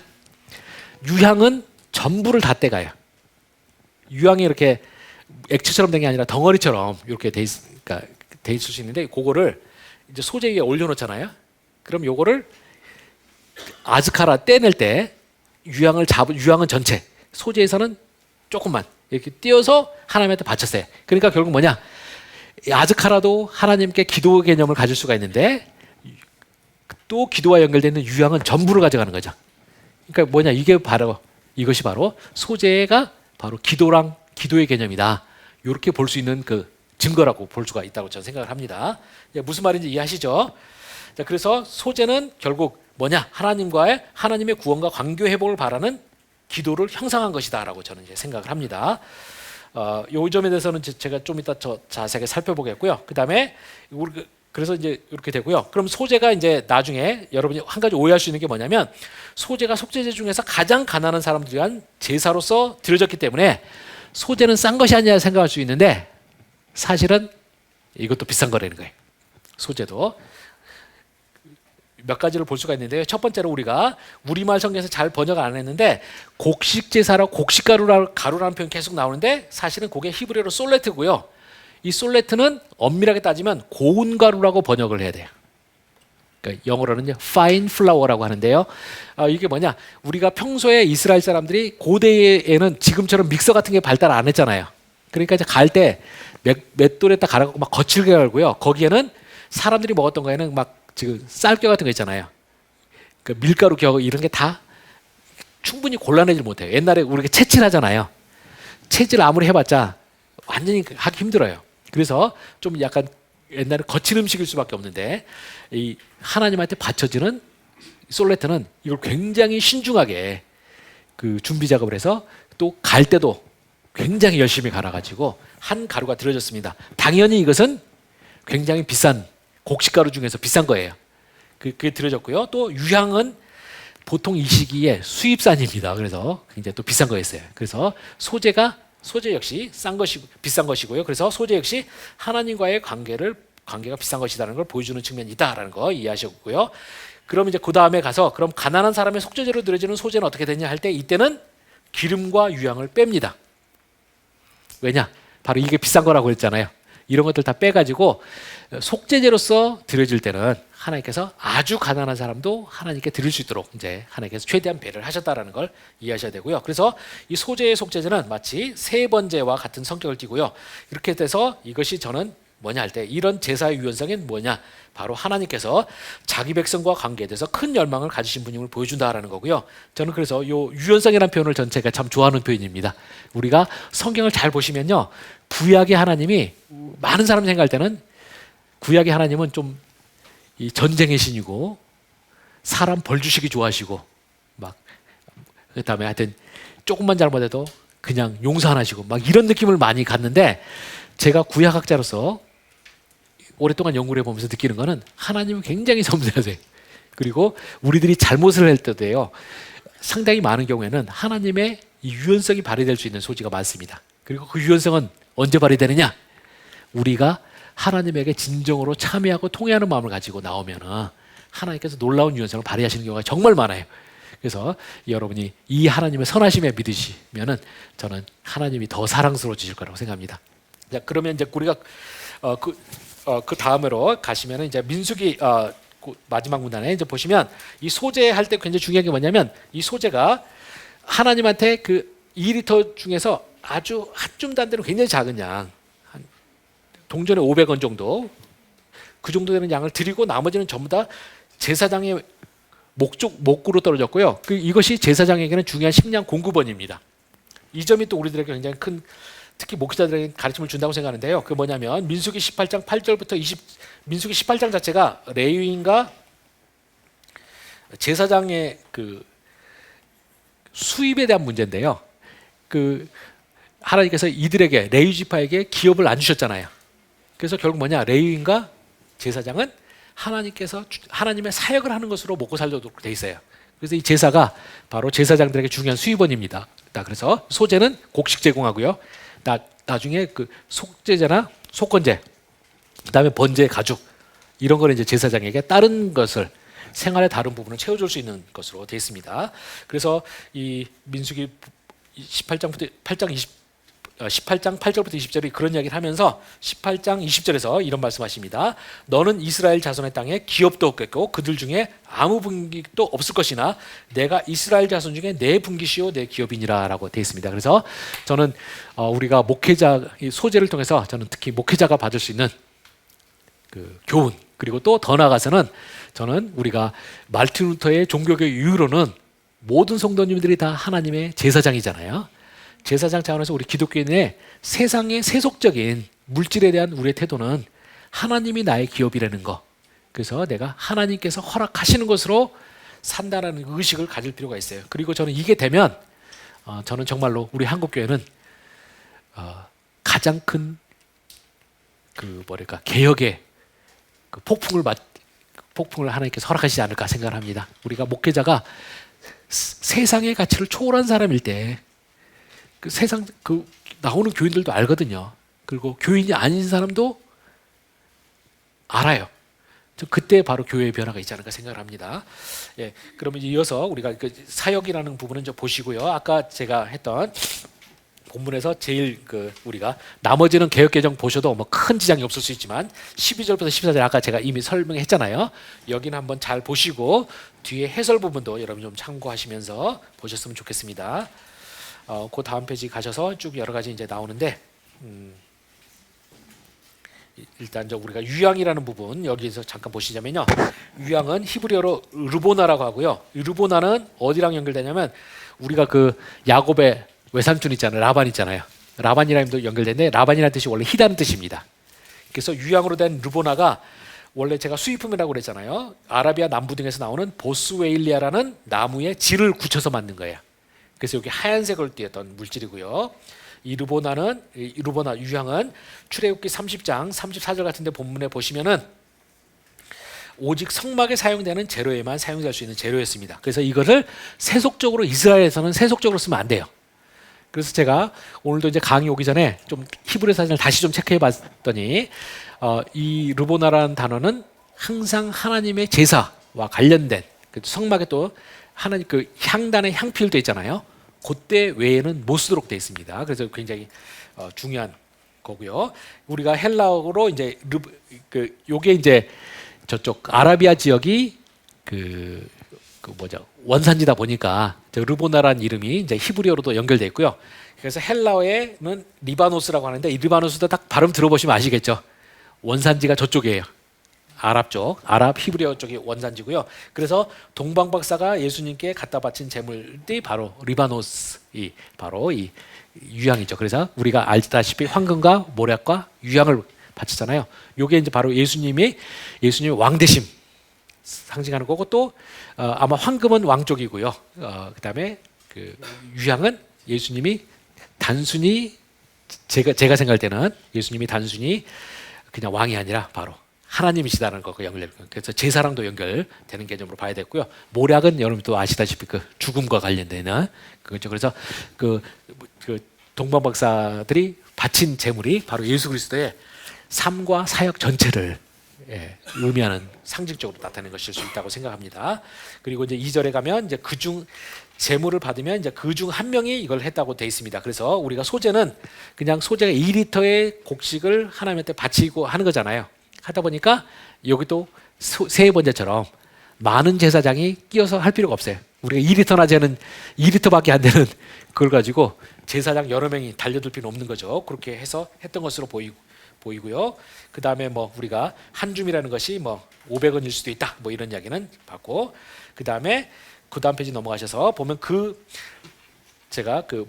유향은 전부를 다 떼가요. 유향이 이렇게 액체처럼 된 게 아니라 덩어리처럼 이렇게 돼 있을 수 있는데 그거를 이제 소재 위에 올려놓잖아요. 그럼 요거를 아즈카라 떼낼 때 유향은 전체, 소재에서는 조금만 이렇게 띄어서 하나님한테 바쳤어요. 그러니까 결국 뭐냐? 아즈카라도 하나님께 기도 개념을 가질 수가 있는데 또 기도와 연결되는 유향은 전부를 가져가는 거죠. 그러니까 뭐냐? 이것이 바로 소재가 바로 기도랑 기도의 개념이다. 이렇게 볼 수 있는 그 증거라고 볼 수가 있다고 저는 생각을 합니다. 무슨 말인지 이해하시죠? 자, 그래서 소재는 결국 뭐냐? 하나님의 구원과 관계 회복을 바라는 기도를 형상한 것이다라고 저는 이제 생각을 합니다. 요 점에 대해서는 제가 좀 이따 자세하게 살펴보겠고요. 그다음에 그래서 이제 이렇게 되고요. 그럼 소재가 이제 나중에 여러분이 한 가지 오해할 수 있는 게 뭐냐면 소재가 속죄제 중에서 가장 가난한 사람들 위한 제사로서 드려졌기 때문에 소재는 싼 것이 아니라 생각할 수 있는데 사실은 이것도 비싼 거라는 거예요. 소재도 몇 가지를 볼 수가 있는데요. 첫 번째로 우리가 우리말 성경에서 잘 번역 안 했는데 곡식 제사라고 곡식 가루라는 표현 계속 나오는데 사실은 그게 히브리어로 솔레트고요. 이 솔레트는 엄밀하게 따지면 고운 가루라고 번역을 해야 돼요. 그러니까 영어로는요, fine flour라고 하는데요. 이게 뭐냐? 우리가 평소에 이스라엘 사람들이 고대에는 지금처럼 믹서 같은 게 발달 안 했잖아요. 그러니까 이제 갈 때 맷돌에다 갈아갖고 막 거칠게 갈고요. 거기에는 사람들이 먹었던 거에는 막 지금 쌀겨 같은 거 있잖아요. 그 밀가루 겨 이런 게 다 충분히 골라내질 못해요. 옛날에 우리가 채질하잖아요. 채질 아무리 해봤자 완전히 하기 힘들어요. 그래서 좀 약간 옛날에 거친 음식일 수밖에 없는데 이 하나님한테 바쳐지는 솔레트는 이걸 굉장히 신중하게 그 준비 작업을 해서 또 갈 때도 굉장히 열심히 갈아가지고 한 가루가 들어졌습니다. 당연히 이것은 굉장히 비싼 곡식가루 중에서 비싼 거예요. 그게 들어졌고요. 또 유향은 보통 이 시기에 수입산입니다. 그래서 굉장히 또 비싼 거였어요. 그래서 소재 역시 비싼 것이고요. 그래서 소재 역시 하나님과의 관계가 비싼 것이라는 걸 보여주는 측면이 있다라는 거 이해하셨고요. 그럼 이제 그 다음에 가서 그럼 가난한 사람의 속죄제로 드려지는 소재는 어떻게 되냐 할 때 이때는 기름과 유향을 뺍니다. 왜냐? 바로 이게 비싼 거라고 했잖아요. 이런 것들 다 빼가지고 속죄제로서 드려질 때는 하나님께서 아주 가난한 사람도 하나님께 드릴 수 있도록 이제 하나님께서 최대한 배려를 하셨다라는 걸 이해하셔야 되고요. 그래서 이 소재의 속죄제는 마치 세 번째와 같은 성격을 띠고요. 이렇게 돼서 이것이 저는 뭐냐 할 때 이런 제사의 유연성은 뭐냐? 바로 하나님께서 자기 백성과 관계에 대해서 큰 열망을 가지신 분임을 보여준다라는 거고요. 저는 그래서 이 유연성이라는 표현을 전 제가 참 좋아하는 표현입니다. 우리가 성경을 잘 보시면요, 구약의 하나님이 많은 사람이 생각할 때는 구약의 하나님은 좀 이 전쟁의 신이고 사람 벌 주시기 좋아하시고 막 그다음에 하여튼 조금만 잘못해도 그냥 용서 안 하시고 막 이런 느낌을 많이 갖는데 제가 구약학자로서 오랫동안 연구를 해보면서 느끼는 거는 하나님은 굉장히 섬세하세요. 그리고 우리들이 잘못을 할 때도요, 상당히 많은 경우에는 하나님의 이 유연성이 발휘될 수 있는 소지가 많습니다. 그리고 그 유연성은 언제 발휘되느냐? 우리가 하나님에게 진정으로 참여하고 통회하는 마음을 가지고 나오면 하나님께서 놀라운 유연성을 발휘하시는 경우가 정말 많아요. 그래서 여러분이 이 하나님의 선하심에 믿으시면은 저는 하나님이 더 사랑스러워지실 거라고 생각합니다. 자, 그러면 이제 우리가 그 다음으로 가시면은 이제 민수기 그 마지막 문단에 이제 보시면 이 소재 할 때 굉장히 중요한 게 뭐냐면 이 소재가 하나님한테 그 2리터 중에서 아주 한 줌도 안 되는 굉장히 작은 양, 한 동전에 500원 정도 그 정도 되는 양을 드리고 나머지는 전부 다 제사장의 목구로 떨어졌고요. 이것이 제사장에게는 중요한 식량 공급원입니다. 이 점이 또 우리들에게 굉장히 큰, 특히 목회자들에게 가르침을 준다고 생각하는데요. 그 뭐냐면 민수기 18장 8절부터 20, 민수기 18장 자체가 레위인과 제사장의 그 수입에 대한 문제인데요. 그 하나님께서 이들에게 레위 지파에게 기업을 안 주셨잖아요. 그래서 결국 뭐냐, 레위인과 제사장은 하나님께서 하나님의 사역을 하는 것으로 먹고 살도록 돼 있어요. 그래서 이 제사가 바로 제사장들에게 중요한 수입원입니다. 그래서 소재는 곡식 제공하고요. 나중에 그 속죄제나 속건제, 그다음에 번제, 가죽 이런 거는 이제 제사장에게 다른 것을 생활의 다른 부분을 채워줄 수 있는 것으로 되어 있습니다. 그래서 이 민수기 18장 8절부터 20절이 그런 이야기를 하면서 18장 20절에서 이런 말씀하십니다. 너는 이스라엘 자손의 땅에 기업도 없겠고 그들 중에 아무 분깃도 없을 것이나 내가 이스라엘 자손 중에 내 분깃이요 내 기업이니라 라고 되어 있습니다. 그래서 저는 우리가 목회자 소재를 통해서 저는 특히 목회자가 받을 수 있는 그 교훈, 그리고 또 더 나아가서는 저는 우리가 말틴 루터의 종교교 이후로는 모든 성도님들이 다 하나님의 제사장이잖아요. 제사장 차원에서 우리 기독교인의 세상의 세속적인 물질에 대한 우리의 태도는 하나님이 나의 기업이라는 거, 그래서 내가 하나님께서 허락하시는 것으로 산다라는 의식을 가질 필요가 있어요. 그리고 저는 이게 되면 저는 정말로 우리 한국교회는 가장 큰 그 뭐랄까 개혁의 그 폭풍을 하나님께서 허락하시지 않을까 생각을 합니다. 우리가 목회자가 세상의 가치를 초월한 사람일 때 그 세상 그 나오는 교인들도 알거든요. 그리고 교인이 아닌 사람도 알아요. 그때 바로 교회의 변화가 있지 않을까 생각을 합니다. 예, 그러면 이어서 우리가 그 사역이라는 부분은 좀 보시고요. 아까 제가 했던 본문에서 제일 우리가 나머지는 개혁 개정 보셔도 뭐 큰 지장이 없을 수 있지만 12절부터 14절 아까 제가 이미 설명했잖아요. 여기는 한번 잘 보시고 뒤에 해설 부분도 여러분 좀 참고하시면서 보셨으면 좋겠습니다. 그 다음 페이지 가셔서 쭉 여러 가지 이제 나오는데 일단 우리가 유향이라는 부분 여기서 잠깐 보시자면요. 유향은 히브리어로 르보나라고 하고요. 르보나는 어디랑 연결되냐면 우리가 그 야곱의 외삼촌 있잖아요. 라반 있잖아요. 라반이라는 연결되는데 라반이라는 뜻이 원래 희다는 뜻입니다. 그래서 유향으로 된 르보나가 원래 제가 수입품이라고 그랬잖아요. 아라비아 남부 등에서 나오는 보스웨일리아라는 나무의 질을 굳혀서 만든 거예요. 그래서 여기 하얀색을 띠었던 물질이고요. 이 르보나 유향은 출애굽기 30장 34절 같은데 본문에 보시면은 오직 성막에 사용되는 재료에만 사용될 수 있는 재료였습니다. 그래서 이것을 세속적으로 이스라엘에서는 세속적으로 쓰면 안 돼요. 그래서 제가 오늘도 이제 강의 오기 전에 좀 히브리 사전을 다시 좀 체크해봤더니 이 르보나라는 단어는 항상 하나님의 제사와 관련된 성막에 또 하나님 그 향단의 향필도 있잖아요. 그때 외에는 못 쓰도록 되어 있습니다. 그래서 굉장히 중요한 거고요. 우리가 헬라어로 이제 요게 이제 저쪽 아라비아 지역이 원산지다 보니까 르보나라는 이름이 이제 히브리어로도 연결되어 있고요. 그래서 헬라어에는 리바노스라고 하는데 이 리바노스도 딱 발음 들어보시면 아시겠죠. 원산지가 저쪽이에요. 아랍 쪽, 아랍 히브리어 쪽이 원산지고요. 그래서 동방 박사가 예수님께 갖다 바친 제물이 바로 리바노스, 바로 이 유향이죠. 그래서 우리가 알다시피 황금과 모략과 유향을 바치잖아요. 이게 이제 바로 예수님의 왕대심 상징하는 거고 또 아마 황금은 왕 쪽이고요. 그다음에 그 유향은 예수님이 단순히 제가 생각할 때는 예수님이 단순히 그냥 왕이 아니라 바로 하나님이시다는 것과 연결돼요. 그래서 제사랑도 연결되는 개념으로 봐야 되고요. 모략은 여러분도 아시다시피 그 죽음과 관련되는 그거죠. 그래서 그 동방 박사들이 바친 제물이 바로 예수 그리스도의 삶과 사역 전체를 의미하는 상징적으로 나타내는 것일 수 있다고 생각합니다. 그리고 이제 2절에 가면 이제 그중 제물을 받으면 이제 그중 한 명이 이걸 했다고 돼 있습니다. 그래서 우리가 소재는 그냥 소재가 2리터의 곡식을 하나님한테 바치고 하는 거잖아요. 하다 보니까 여기도 세 번째처럼 많은 제사장이 끼어서 할 필요가 없어요. 우리가 2리터나 재는 2리터밖에 안 되는 그걸 가지고 제사장 여러 명이 달려들 필요는 없는 거죠. 그렇게 해서 했던 것으로 보이고요. 그 다음에 뭐 우리가 한 줌이라는 것이 뭐 500원일 수도 있다. 뭐 이런 이야기는 봤고, 그 다음에 그 다음 페이지 넘어가셔서 보면 제가 그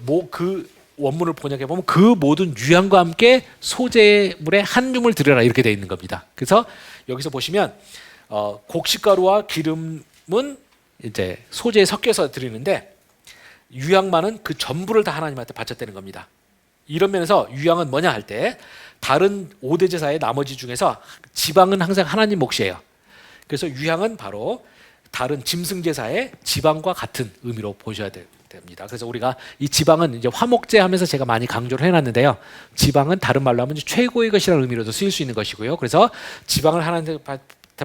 원문을 번역해 보면 그 모든 유향과 함께 소재물의 한 줌을 드려라 이렇게 되어 있는 겁니다. 그래서 여기서 보시면 곡식가루와 기름은 이제 소재에 섞여서 드리는데 유향만은 그 전부를 다 하나님한테 바쳤다는 겁니다. 이런 면에서 유향은 뭐냐 할 때 다른 5대 제사의 나머지 중에서 지방은 항상 하나님 몫이에요. 그래서 유향은 바로 다른 짐승 제사의 지방과 같은 의미로 보셔야 됩니다. 그래서 우리가 이 지방은 이제 화목제 하면서 제가 많이 강조를 해놨는데요. 지방은 다른 말로 하면 최고의 것이라는 의미로도 쓰일 수 있는 것이고요. 그래서 지방을 하나님께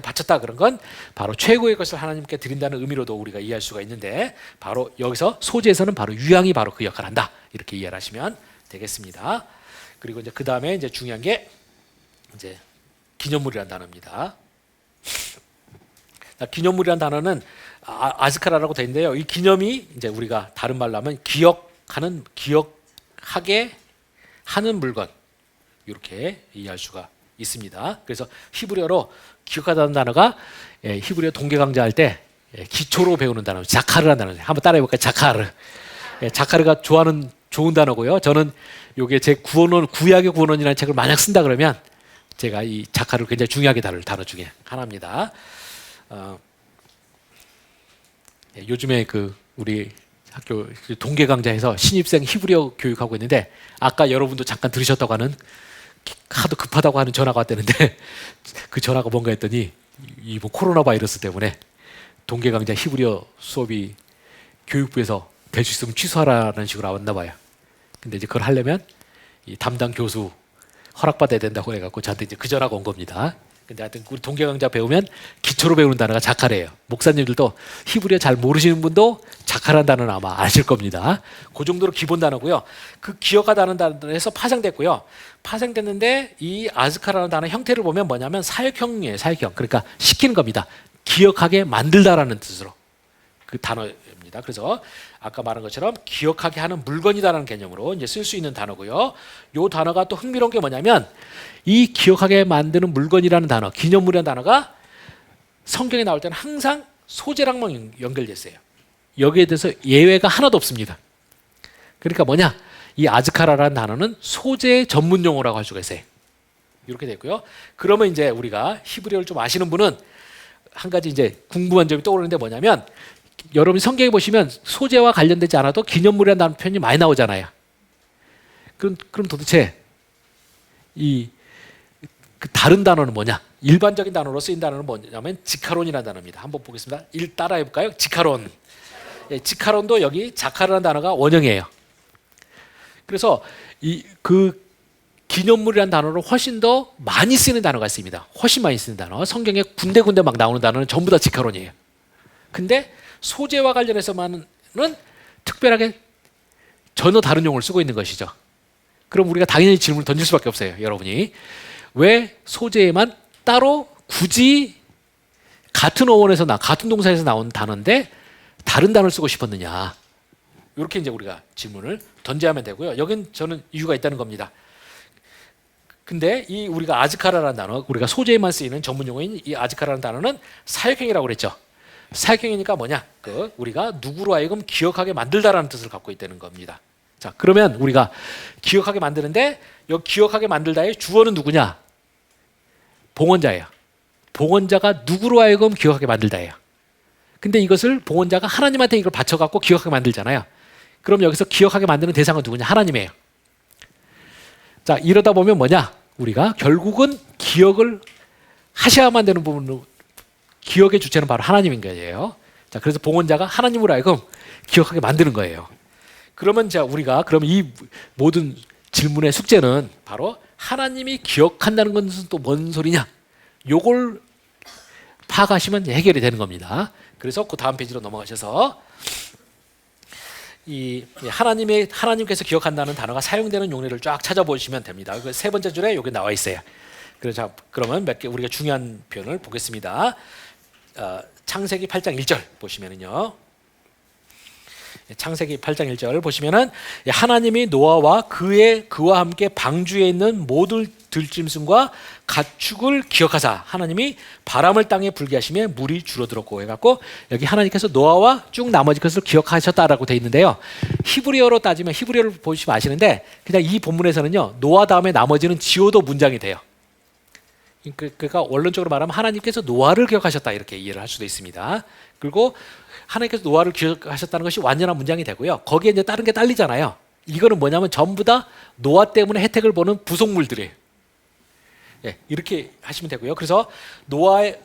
바쳤다 그런 건 바로 최고의 것을 하나님께 드린다는 의미로도 우리가 이해할 수가 있는데, 바로 여기서 소재에서는 바로 유향이 바로 그 역할을 한다 이렇게 이해를 하시면 되겠습니다. 그리고 이제 그 다음에 이제 중요한 게 이제 기념물이라는 단어입니다. 기념물이라는 단어는 아즈카라라고 되어 있는데요. 이 기념이 이제 우리가 다른 말로 하면 기억하게 하는 물건 이렇게 이해할 수가 있습니다. 그래서 히브리어로 기억하다는 단어가 히브리어 동계강좌 할 때 기초로 배우는 단어 자카르라는 단어예요. 한번 따라해 볼까요? 자카르. 자카르가 좋은 단어고요. 저는 요게 제 구약의 구원론이라는 책을 만약 쓴다 그러면 제가 이 자카르를 굉장히 중요하게 다룰 단어 중에 하나입니다. 요즘에 우리 학교 동계강좌에서 신입생 히브리어 교육하고 있는데, 아까 여러분도 잠깐 들으셨다고 하는 하도 급하다고 하는 전화가 왔다는데 그 전화가 뭔가 했더니 이 코로나 바이러스 때문에 동계강좌 히브리어 수업이 교육부에서 될 수 있으면 취소하라는 식으로 왔나 봐요. 근데 이제 그걸 하려면 이 담당 교수 허락받아야 된다고 해갖고 저한테 이제 그 전화가 온 겁니다. 근데 하여튼 우리 동계강좌 배우면 기초로 배우는 단어가 자카르예요. 목사님들도 히브리어 잘 모르시는 분도 자카라는 단어는 아마 아실 겁니다. 그 정도로 기본 단어고요. 그 기억하다는 단어에서 파생됐고요. 파생됐는데 이 아즈카라는 단어 형태를 보면 뭐냐면 사역형이에요. 사역형. 그러니까 시키는 겁니다. 기억하게 만들다라는 뜻으로 그 단어입니다. 그래서 아까 말한 것처럼 기억하게 하는 물건이다라는 개념으로 이제 쓸 수 있는 단어고요. 이 단어가 또 흥미로운 게 뭐냐면 이 기억하게 만드는 물건이라는 단어, 기념물이라는 단어가 성경에 나올 때는 항상 소재랑만 연결돼 있어요. 여기에 대해서 예외가 하나도 없습니다. 그러니까 뭐냐? 이 아즈카라라는 단어는 소재 전문 용어라고 할 수가 있어요. 이렇게 됐고요. 그러면 이제 우리가 히브리어를 좀 아시는 분은 한 가지 이제 궁금한 점이 떠오르는데 뭐냐면, 여러분 성경에 보시면 소재와 관련되지 않아도 기념물이라는 단어 표현이 많이 나오잖아요. 그럼 도대체 그 다른 단어는 뭐냐? 일반적인 단어로 쓰인 단어는 뭐냐면 지카론이라는 단어입니다. 한번 보겠습니다. 따라해 볼까요? 지카론. 지카론도 여기 자카르라는 단어가 원형이에요. 그래서 그 기념물이라는 단어로 훨씬 더 많이 쓰는 단어가 있습니다. 훨씬 많이 쓰는 단어. 성경에 군데군데 막 나오는 단어는 전부 다 지카론이에요. 근데 소재와 관련해서만은 특별하게 전혀 다른 용어를 쓰고 있는 것이죠. 그럼 우리가 당연히 질문을 던질 수밖에 없어요. 여러분이 왜 소재에만 따로 굳이 같은 어원에서 같은 동사에서 나온 단어인데 다른 단어를 쓰고 싶었느냐? 이렇게 이제 우리가 질문을 던져야만 되고요. 여긴 저는 이유가 있다는 겁니다. 근데 이 우리가 아즈카라라는 단어, 우리가 소재에만 쓰이는 전문 용어인 이 아즈카라는 단어는 사역형이라고 그랬죠. 사역형이니까 뭐냐? 우리가 누구로 하여금 기억하게 만들다라는 뜻을 갖고 있다는 겁니다. 자, 그러면 우리가 기억하게 만드는데 여기 기억하게 만들다의 주어는 누구냐? 봉헌자예요. 봉헌자가 누구로 하여금 기억하게 만들다예요. 근데 이것을 봉헌자가 하나님한테 이걸 바쳐갖고 기억하게 만들잖아요. 그럼 여기서 기억하게 만드는 대상은 누구냐? 하나님이에요. 자, 이러다 보면 뭐냐? 우리가 결국은 기억을 하셔야만 되는 부분으로, 기억의 주체는 바로 하나님인 거예요. 자, 그래서 봉헌자가 하나님으로 하여금 기억하게 만드는 거예요. 그러면 우리가 그럼 이 모든 질문의 숙제는 바로 하나님이 기억한다는 것은 또 뭔 소리냐? 요걸 파악하시면 해결이 되는 겁니다. 그래서 그 다음 페이지로 넘어가셔서 이 하나님께서 기억한다는 단어가 사용되는 용례를 쫙 찾아보시면 됩니다. 그 세 번째 줄에 여기 나와 있어요. 그래서 그러면 몇 개 우리가 중요한 표현을 보겠습니다. 창세기 8장 1절 보시면은요. 창세기 8장 1절 보시면은 하나님이 노아와 그와 함께 방주에 있는 모든 들짐승과 가축을 기억하사 하나님이 바람을 땅에 불게 하시며 물이 줄어들었고 해갖고 여기 하나님께서 노아와 쭉 나머지 것을 기억하셨다라고 돼 있는데요. 히브리어로 따지면 히브리어를 보시면 아시는데 그냥 이 본문에서는요 노아 다음에 나머지는 지오도 문장이 돼요. 그러니까 원론적으로 말하면 하나님께서 노아를 기억하셨다 이렇게 이해를 할 수도 있습니다. 그리고 하나님께서 노아를 기억하셨다는 것이 완전한 문장이 되고요. 거기에 이제 다른 게 딸리잖아요. 이거는 뭐냐면 전부 다 노아 때문에 혜택을 보는 부속물들이에요. 예, 이렇게 하시면 되고요. 그래서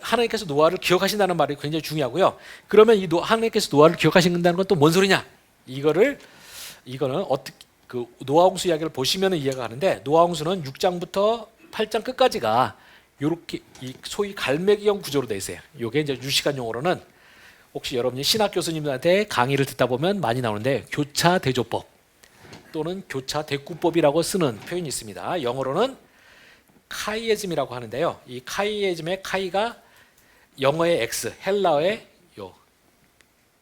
하나님께서 노아를 기억하신다는 말이 굉장히 중요하고요. 그러면 하나님께서 노아를 기억하신다는 건 또 뭔 소리냐? 이거는 어떻게 노아 홍수 이야기를 보시면 이해가 가는데 노아 홍수는 6장부터 8장 끝까지가 이렇게 소위 갈매기형 구조로 돼 있어요. 이게 이제 유식한 용어로는 혹시 여러분이 신학 교수님들한테 강의를 듣다 보면 많이 나오는데 교차 대조법 또는 교차 대꾸법이라고 쓰는 표현이 있습니다. 영어로는 카이에즘이라고 하는데요. 이 카이에즘의 카이가 영어의 X, 헬라어의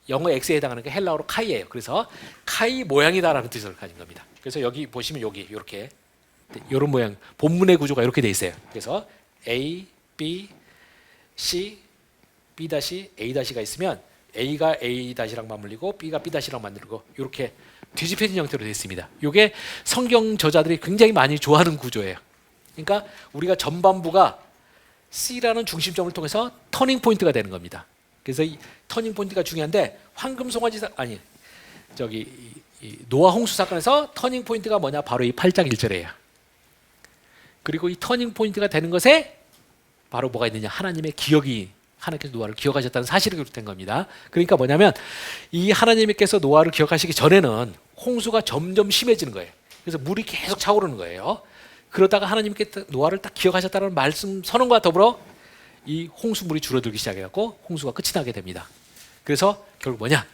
영어 X에 해당하는 게 헬라어로 카이예요. 그래서 카이 모양이다라는 뜻을 가진 겁니다. 그래서 여기 보시면 여기 이렇게 이런 모양, 본문의 구조가 이렇게 돼 있어요. 그래서 A, B, C, B A-가 있으면 A가 A-랑 맞물리고 B가 B-랑 맞물리고 이렇게 뒤집혀진 형태로 되어 있습니다. 이게 성경 저자들이 굉장히 많이 좋아하는 구조예요. 그러니까 우리가 전반부가 C라는 중심점을 통해서 터닝 포인트가 되는 겁니다. 그래서 이 터닝 포인트가 중요한데 노아 홍수 사건에서 터닝 포인트가 뭐냐? 바로 이 8장 1절이에요. 그리고 이 터닝 포인트가 되는 것에 바로 뭐가 있느냐? 하나님의 기억이 하나님께서 노아를 기억하셨다는 사실이 기록된 겁니다. 그러니까 뭐냐면 이 하나님께서 노아를 기억하시기 전에는 홍수가 점점 심해지는 거예요. 그래서 물이 계속 차오르는 거예요. 그러다가 하나님께서 노아를 딱 기억하셨다는 말씀 선언과 더불어 이 홍수물이 줄어들기 시작해갖고 홍수가 끝이 나게 됩니다. 그래서 결국 뭐냐?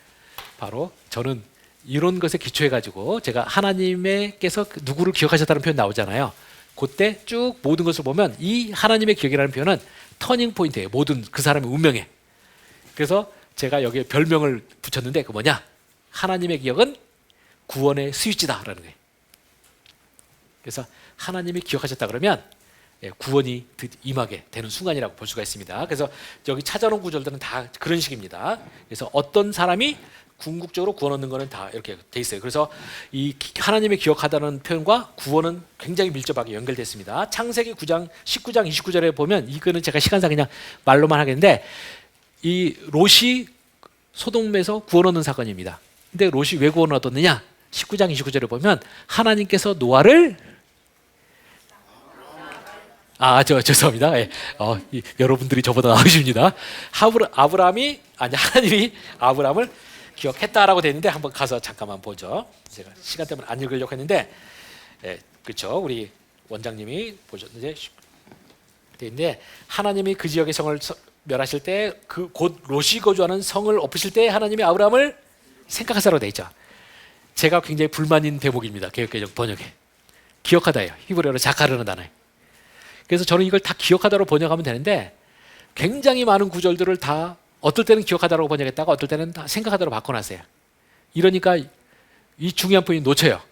바로 저는 이런 것에 기초해가지고 제가 하나님께서 누구를 기억하셨다는 표현 나오잖아요. 그때 쭉 모든 것을 보면 이 하나님의 기억이라는 표현은 터닝 포인트예요. 모든 그 사람의 운명에. 그래서 제가 여기에 별명을 붙였는데 그 뭐냐? 하나님의 기억은 구원의 스위치다라는 거예요. 그래서 하나님이 기억하셨다 그러면 구원이 임하게 되는 순간이라고 볼 수가 있습니다. 그래서 여기 찾아놓은 구절들은 다 그런 식입니다. 그래서 어떤 사람이 궁극적으로 구원 얻는 거는 다 이렇게 돼 있어요. 그래서 이 하나님의 기억하다는 표현과 구원은 굉장히 밀접하게 연결됐습니다. 창세기 9장 19장 29절에 보면 이거는 제가 시간상 그냥 말로만 하겠는데 이 롯이 소돔에서 구원 얻는 사건입니다. 근데 롯이 왜 구원 얻었느냐? 19장 29절에 보면 하나님께서 노아를 죄송합니다. 예. 여러분들이 저보다 나으십니다. 하나님이 아브라함을 기억했다라고 되어 있는데 한번 가서 잠깐만 보죠. 제가 시간 때문에 안 읽으려고 했는데, 그렇죠. 우리 원장님이 보셨는데 되어 있는데 하나님이 그 지역의 성을 멸하실 때 그 곧 롯이 거주하는 성을 엎으실 때 하나님이 아브라함을 생각하사라고 되어 있죠. 제가 굉장히 불만인 대목입니다. 개역개정 번역에 기억하다예요. 히브리어로 자카르는 단어예요. 그래서 저는 이걸 다 기억하다로 번역하면 되는데 굉장히 많은 구절들을 다 어떨 때는 기억하다라고 번역했다가 어떨 때는 다 생각하다로 바꿔놨어요. 이러니까 이 중요한 포인트 놓쳐요.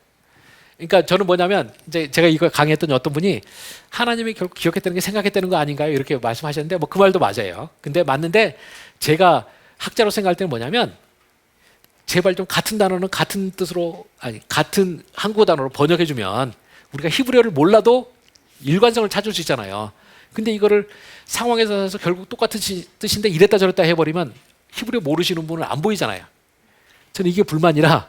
그러니까 저는 뭐냐면 이제 제가 이걸 강의했던 어떤 분이 하나님이 결국 기억했다는 게 생각했다는 거 아닌가요? 이렇게 말씀하셨는데 뭐 그 말도 맞아요. 근데 맞는데 제가 학자로 생각할 때는 뭐냐면 제발 좀 같은 단어는 같은 뜻으로 같은 한국어 단어로 번역해주면 우리가 히브리어를 몰라도 일관성을 찾을 수 있잖아요. 근데 이거를 상황에서 결국 똑같은 뜻인데 이랬다 저랬다 해버리면 히브리어 모르시는 분은 안 보이잖아요. 저는 이게 불만이라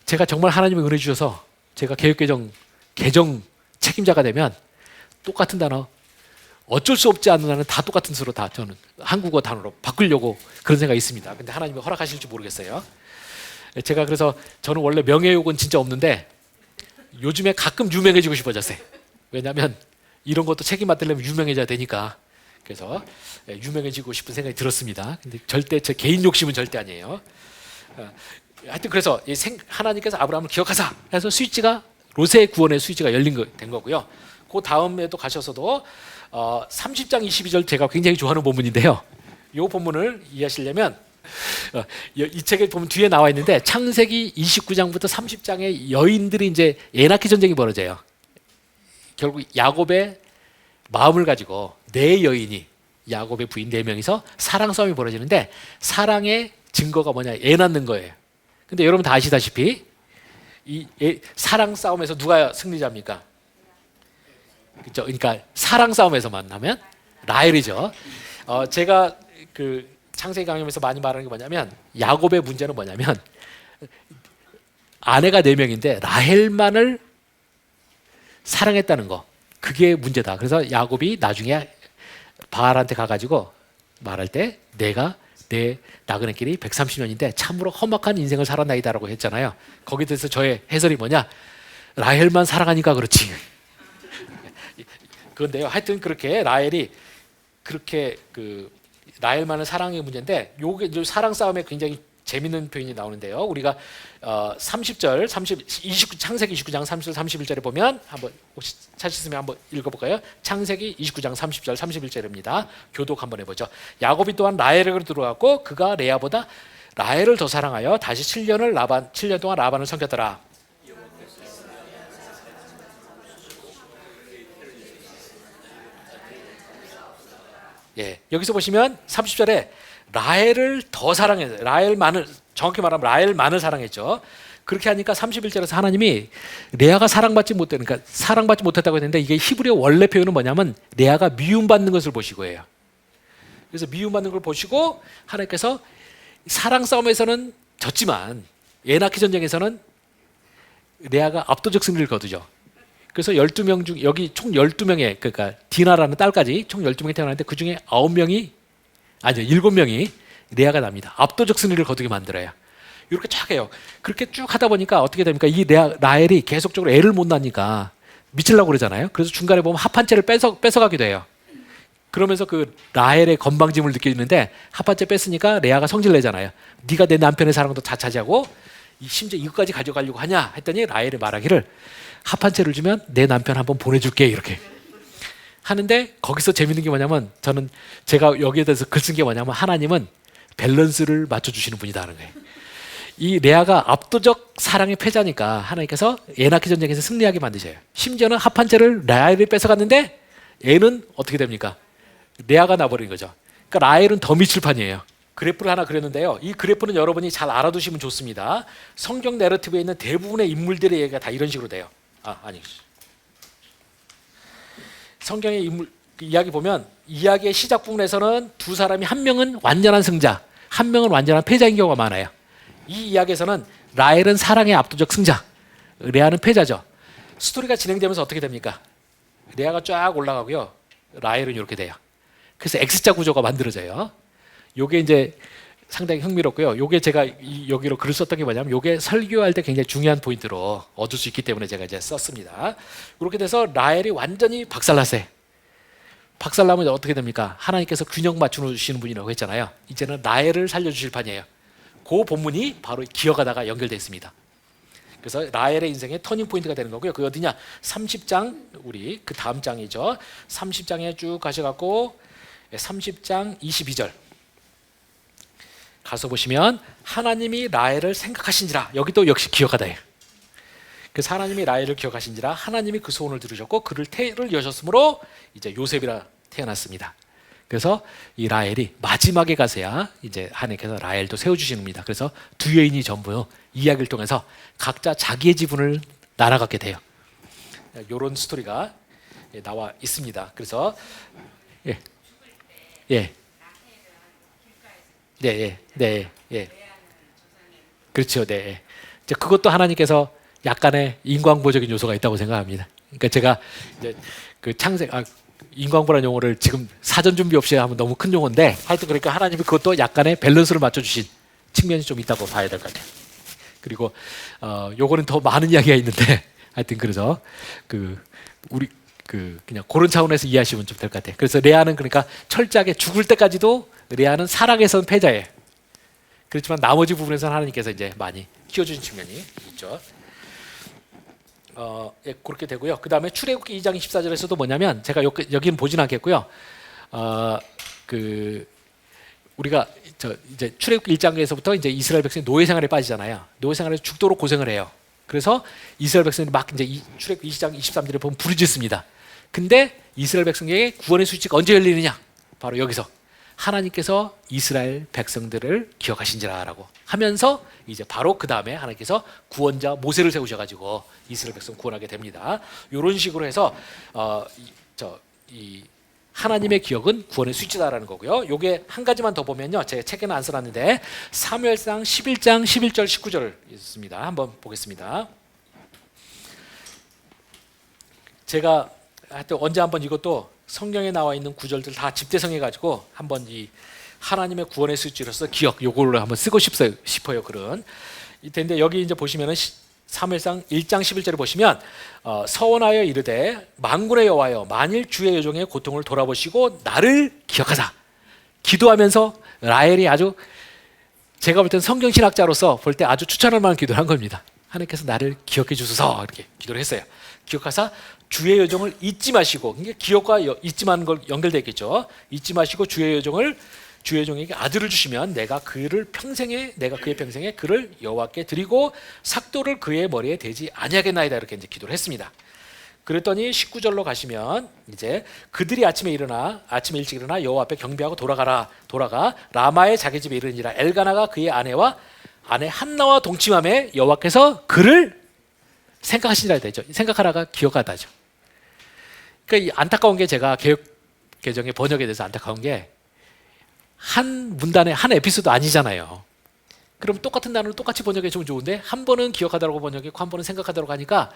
제가 정말 하나님의 은혜 주셔서 제가 개정 책임자가 되면 똑같은 단어 어쩔 수 없지 않는 단어는 다 똑같은 수로 다 저는 한국어 단어로 바꾸려고 그런 생각이 있습니다. 근데 하나님이 허락하실지 모르겠어요. 제가 그래서 저는 원래 명예욕은 진짜 없는데 요즘에 가끔 유명해지고 싶어졌어요. 왜냐하면 이런 것도 책임 맡으려면 유명해져야 되니까. 그래서 유명해지고 싶은 생각이 들었습니다. 근데 절대 제 개인 욕심은 절대 아니에요. 하여튼 그래서 하나님께서 아브라함을 기억하사 해서 스위치가 롯의 구원의 스위치가 된 거고요. 그 다음에도 가셔서도 30장 22절 제가 굉장히 좋아하는 본문인데요. 이 본문을 이해하시려면 이 책에 보면 뒤에 나와 있는데 창세기 29장부터 30장에 여인들이 이제 에나키 전쟁이 벌어져요. 결국 야곱의 마음을 가지고 네 여인이 야곱의 부인 네 명이서 사랑 싸움이 벌어지는데 사랑의 증거가 뭐냐? 애 낳는 거예요. 근데 여러분 다 아시다시피 이 사랑 싸움에서 누가 승리자입니까? 그렇죠? 그러니까 사랑 싸움에서 만나면 라헬이죠. 제가 그 창세기 강림에서 많이 말하는 게 뭐냐면 야곱의 문제는 뭐냐면 아내가 네 명인데 라헬만을 사랑했다는 거. 그게 문제다. 그래서 야곱이 나중에 바알한테 가가지고 말할 때 내가 내 나그네 길이 130년인데 참으로 험악한 인생을 살았나이다라고 했잖아요. 거기에 대해서 저의 해설이 뭐냐? 라헬만 사랑하니까 그렇지. 그런데요. 하여튼 그렇게 라헬이 그렇게 그 라헬만을 사랑의 문제인데 요게 이제 사랑 싸움에 굉장히 재밌는 표현이 나오는데요. 우리가 30절, 29, 창세기 29장 30절, 31절에 보면 한번 혹시 찾으시면 한번 읽어볼까요? 창세기 29장 30절, 31절입니다. 교독 한번 해보죠. 야곱이 또한 라헬에게로 들어갔고 그가 레아보다 라헬을 더 사랑하여 다시 7년 동안 라반을 섬겼더라. 예, 여기서 보시면 30절에 라헬을 더 사랑했어요. 라헬만을, 정확히 말하면 라헬만을 사랑했죠. 그렇게 하니까 31절에서 하나님이 레아가 사랑받지 못했다고 했는데 이게 히브리어 원래 표현은 뭐냐면 레아가 미움받는 것을 보시고예요. 그래서 미움받는 걸 보시고 하나님께서 사랑 싸움에서는 졌지만 애 낳기 전쟁에서는 레아가 압도적 승리를 거두죠. 그래서 12명 중 여기 총 12명의 그러니까 디나라는 딸까지 총 12명이 태어났는데 그중에 7명이 레아가 납니다. 압도적 승리를 거두게 만들어요. 이렇게 쫙 해요. 그렇게 쭉 하다 보니까 어떻게 됩니까? 이 라헬이 계속적으로 애를 못 낳으니까 미치려고 그러잖아요. 그래서 중간에 보면 합한채를 뺏어가기도 해요. 그러면서 그 라헬의 건방짐을 느끼는데 합한채 뺐으니까 레아가 성질 내잖아요. 네가 내 남편의 사랑도 다 차지하고 심지어 이거까지 가져가려고 하냐 했더니 라헬이 말하기를 합한채를 주면 내 남편 한번 보내줄게 이렇게 하는데 거기서 재밌는 게 뭐냐면 저는 제가 여기에 대해서 글 쓴 게 뭐냐면 하나님은 밸런스를 맞춰주시는 분이다 하는 거예요. 이 레아가 압도적 사랑의 패자니까 하나님께서 애 낳기 전쟁에서 승리하게 만드셔요. 심지어는 합한채를 라헬이 뺏어갔는데 애는 어떻게 됩니까? 레아가 나버린 거죠. 그러니까 라헬은 더 미칠 판이에요. 그래프를 하나 그렸는데요. 이 그래프는 여러분이 잘 알아두시면 좋습니다. 성경 내러티브에 있는 대부분의 인물들의 얘기가 다 이런 식으로 돼요. 성경의 이야기 보면 이야기의 시작 부분에서는 두 사람이 한 명은 완전한 승자, 한 명은 완전한 패자인 경우가 많아요. 이 이야기에서는 라헬은 사랑의 압도적 승자, 레아는 패자죠. 스토리가 진행되면서 어떻게 됩니까? 레아가 쫙 올라가고요. 라헬은 이렇게 돼요. 그래서 X자 구조가 만들어져요. 요게 이제 상당히 흥미롭고요. 요게 제가 여기로 글을 썼던 게 뭐냐면 요게 설교할 때 굉장히 중요한 포인트로 얻을 수 있기 때문에 제가 이제 썼습니다. 그렇게 돼서 라헬이 완전히 박살났어요. 박살나면 어떻게 됩니까? 하나님께서 균형 맞추시는 분이라고 했잖아요. 이제는 라헬을 살려주실 판이에요. 그 본문이 바로 기어가다가 연결되어 있습니다. 그래서 라헬의 인생의 터닝 포인트가 되는 거고요. 그게 어디냐? 30장 우리 그 다음 장이죠. 30장에 쭉 가셔갖고 30장 22절 가서 보시면 하나님이 라헬을 생각하신지라 여기 또 역시 기억하다예요. 그래서 하나님이 라헬을 기억하신지라 하나님이 그 소원을 들으셨고 그를 태를 여셨으므로 이제 요셉이라 태어났습니다. 그래서 이 라헬이 마지막에 가서야 이제 하나님께서 라헬도 세워주시는 겁니다. 그래서 두 여인이 전부 이야기를 통해서 각자 자기의 지분을 나눠갖게 돼요. 이런 스토리가 나와 있습니다. 그래서 그렇죠. 네. 이제 그것도 하나님께서 약간의 인광보적인 요소가 있다고 생각합니다. 그러니까 제가 이제 그 인광보라는 용어를 지금 사전 준비 없이 하면 너무 큰 용어인데 하여튼 그러니까 하나님이 그것도 약간의 밸런스를 맞춰주신 측면이 좀 있다고 봐야 될 것 같아요. 그리고 요거는 더 많은 이야기가 있는데 하여튼 그래서 우리 그냥 그런 차원에서 이해하시면 좀 될 것 같아요. 그래서 레아는 그러니까 철저하게 죽을 때까지도 레아는 사랑에서는 패자예요. 그렇지만 나머지 부분에서는 하나님께서 이제 많이 키워주신 측면이 있죠. 예, 그렇게 되고요. 그 다음에 출애굽기 2장 24절에서도 뭐냐면 제가 여기는 보진 않겠고요. 그 우리가 이제 출애굽기 1장에서부터 이제 이스라엘 백성이 노예 생활에 빠지잖아요. 노예 생활에서 죽도록 고생을 해요. 그래서 이스라엘 백성이 막 이제 출애굽기 2장 23절에 보면 부르짖습니다. 근데 이스라엘 백성에게 구원의 수치가 언제 열리느냐? 바로 여기서 하나님께서 이스라엘 백성들을 기억하신지라라고 하면서 이제 바로 그 다음에 하나님께서 구원자 모세를 세우셔가지고 이스라엘 백성 구원하게 됩니다. 이런 식으로 해서 이 하나님의 기억은 구원의 수치다라는 거고요. 요게 한 가지만 더 보면요, 제가 책에는 안 써놨는데 사무엘상 11장 11절 19절 있습니다. 한번 보겠습니다. 제가 하여튼 언제 한번 이것도 성경에 나와 있는 구절들 다 집대성해가지고 한번 이 하나님의 구원의 수치로서 기억 요거를 한번 쓰고 싶어요. 그런 이때인데 여기 이제 보시면은 사무엘상 1장 11절에 보시면 서원하여 이르되 만군의 여호와여 만일 주의 여종의 고통을 돌아보시고 나를 기억하사 기도하면서 라헬이 아주 제가 볼 때는 성경 신학자로서 볼 때 아주 추천할 만한 기도를 한 겁니다. 하나님께서 나를 기억해 주소서 이렇게 기도를 했어요. 기억하사 주의 여종을 잊지 마시고, 그러니까 기억과 잊지 마는 걸 연결되어 있겠죠. 잊지 마시고 주의 여종에게 아들을 주시면 내가 그의 평생에 그를 여호와께 드리고 삭도를 그의 머리에 대지 아니하겠나이다 이렇게 이제 기도를 했습니다. 그랬더니 19절로 가시면 이제 그들이 아침에 일찍 일어나 여호와 앞에 경배하고 돌아가 라마의 자기 집에 이르니라. 엘가나가 그의 아내 한나와 동침함에 여호와께서 그를 생각하시니라 되죠. 생각하라가 기억하다죠. 그러니까 이 안타까운 게 제가 개정의 번역에 대해서 안타까운 게 한 문단에 한 에피소드 아니잖아요. 그럼 똑같은 단어를 똑같이 번역해 주면 좋은데 한 번은 기억하다라고 번역했고 한 번은 생각하다라고 하니까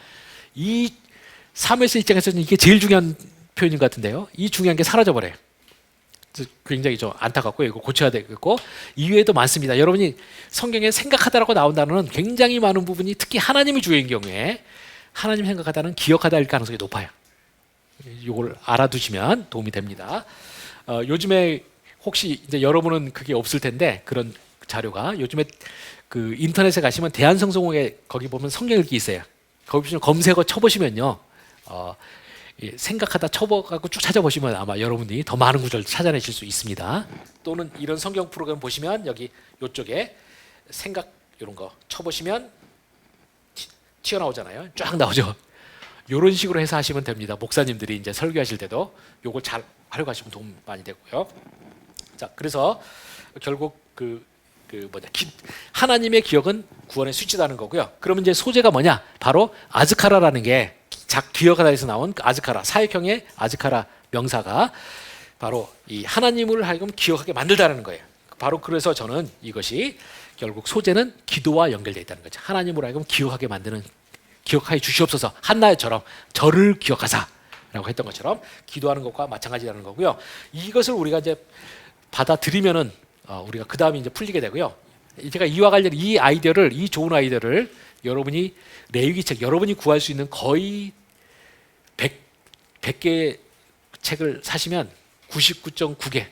이 사무엘서 입장에서는 이게 제일 중요한 표현인 것 같은데요. 이 중요한 게 사라져버려요. 굉장히 좀 안타깝고 이거 고쳐야 되겠고 이외에도 많습니다. 여러분이 성경에 생각하다라고 나온 단어는 굉장히 많은 부분이 특히 하나님이 주인 경우에 하나님 생각하다는 기억하다일 가능성이 높아요. 이걸 알아두시면 도움이 됩니다. 요즘에 혹시 이제 여러분은 그게 없을 텐데 그런 자료가 요즘에 그 인터넷에 가시면 대한성서공회 거기 보면 성경 읽기 있어요. 거기 보시면 검색어 쳐보시면요. 생각하다 쳐보고 쭉 찾아보시면 아마 여러분들이 더 많은 구절을 찾아내실 수 있습니다. 또는 이런 성경 프로그램 보시면 여기 이쪽에 생각 이런 거 쳐보시면 튀어나오잖아요. 쫙 나오죠. 이런 식으로 해서 하시면 됩니다. 목사님들이 이제 설교하실 때도 요걸 잘 활용하시면 도움 많이 되고요. 자, 그래서 결국 하나님의 기억은 구원의 수치다는 거고요. 그러면 이제 소재가 뭐냐? 바로 아즈카라라는 게 기억하다에서 나온 아즈카라, 사역형의 아즈카라 명사가 바로 이 하나님을 하여금 기억하게 만들다라는 거예요. 바로 그래서 저는 이것이 결국 소재는 기도와 연결되어 있다는 거죠. 하나님으로 하여금 기억하게 만드는, 기억하여 주시옵소서. 한나처럼 저를 기억하사라고 했던 것처럼 기도하는 것과 마찬가지라는 거고요. 이것을 우리가 이제 받아들이면은 우리가 그 다음에 이제 풀리게 되고요. 제가 이와 관련 이 좋은 아이디어를 여러분이 레위기책 여러분이 구할 수 있는 거의 100개의 책을 사시면 99.9개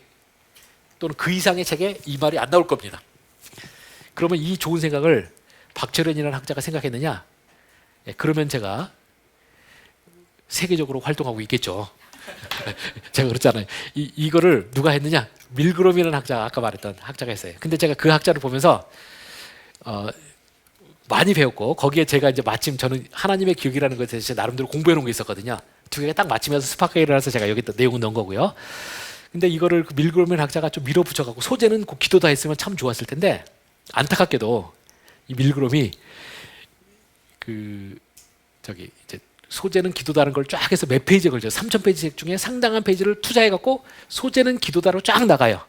또는 그 이상의 책에 이 말이 안 나올 겁니다. 그러면 이 좋은 생각을 박철현이라는 학자가 생각했느냐? 그러면 제가 세계적으로 활동하고 있겠죠. 제가 그랬잖아요. 이거를 누가 했느냐? 밀그롬이라는 학자가 아까 말했던 학자가 했어요. 근데 제가 그 학자를 보면서 많이 배웠고 거기에 제가 이제 마침 저는 하나님의 기억이라는 것에 대해서 나름대로 공부해 놓은 게 있었거든요. 두 개가 딱 맞추면서 스파크를 해서 제가 여기 내용을 넣은 거고요. 근데 이거를 그 밀그롬이라는 학자가 좀 밀어붙여갖고 소재는 꼭 기도다 했으면 참 좋았을 텐데 안타깝게도 이 밀그롬이 이제 소재는 기도다는 걸 쫙 해서 몇 페이지에 걸쳐 3,000페이지 책 중에 상당한 페이지를 투자해갖고 소재는 기도다로 쫙 나가요.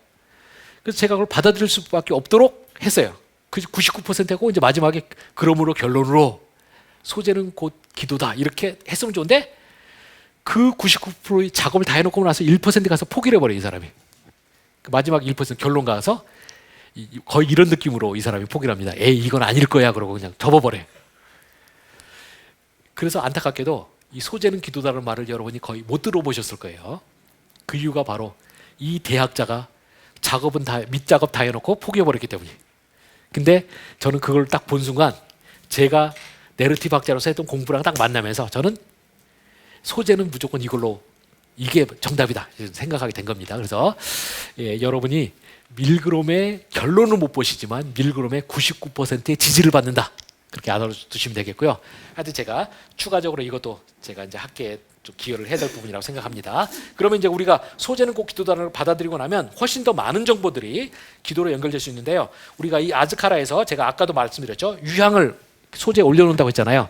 그래서 제가 그걸 받아들일 수밖에 없도록 했어요. 그 99%고 이제 마지막에 그러므로 결론으로 소재는 곧 기도다 이렇게 했으면 좋은데 그 99%의 작업을 다 해놓고 나서 1% 가서 포기를 해버려요. 이 사람이. 마지막 1% 결론 가서 거의 이런 느낌으로 이 사람이 포기를 합니다. 에이 이건 아닐 거야 그러고 그냥 접어버려요. 그래서 안타깝게도 이 소재는 기도다라는 말을 여러분이 거의 못 들어보셨을 거예요. 그 이유가 바로 이 대학자가 밑작업 다 해놓고 포기해버렸기 때문이에요. 근데 저는 그걸 딱 본 순간 제가 내러티브 학자로서 했던 공부랑 딱 만나면서 저는 소재는 무조건 이걸로 이게 정답이다 생각하게 된 겁니다. 그래서 여러분이 밀그롬의 결론은 못 보시지만 밀그롬의 99%의 지지를 받는다. 그렇게 알아두시면 되겠고요. 하여튼 제가 추가적으로 이것도 제가 이제 학계에 좀 기여를 해야 될 부분이라고 생각합니다. 그러면 이제 우리가 소재는 꼭 기도단을 받아들이고 나면 훨씬 더 많은 정보들이 기도로 연결될 수 있는데요. 우리가 이 아즈카라에서 제가 아까도 말씀드렸죠. 유향을 소재에 올려놓는다고 했잖아요.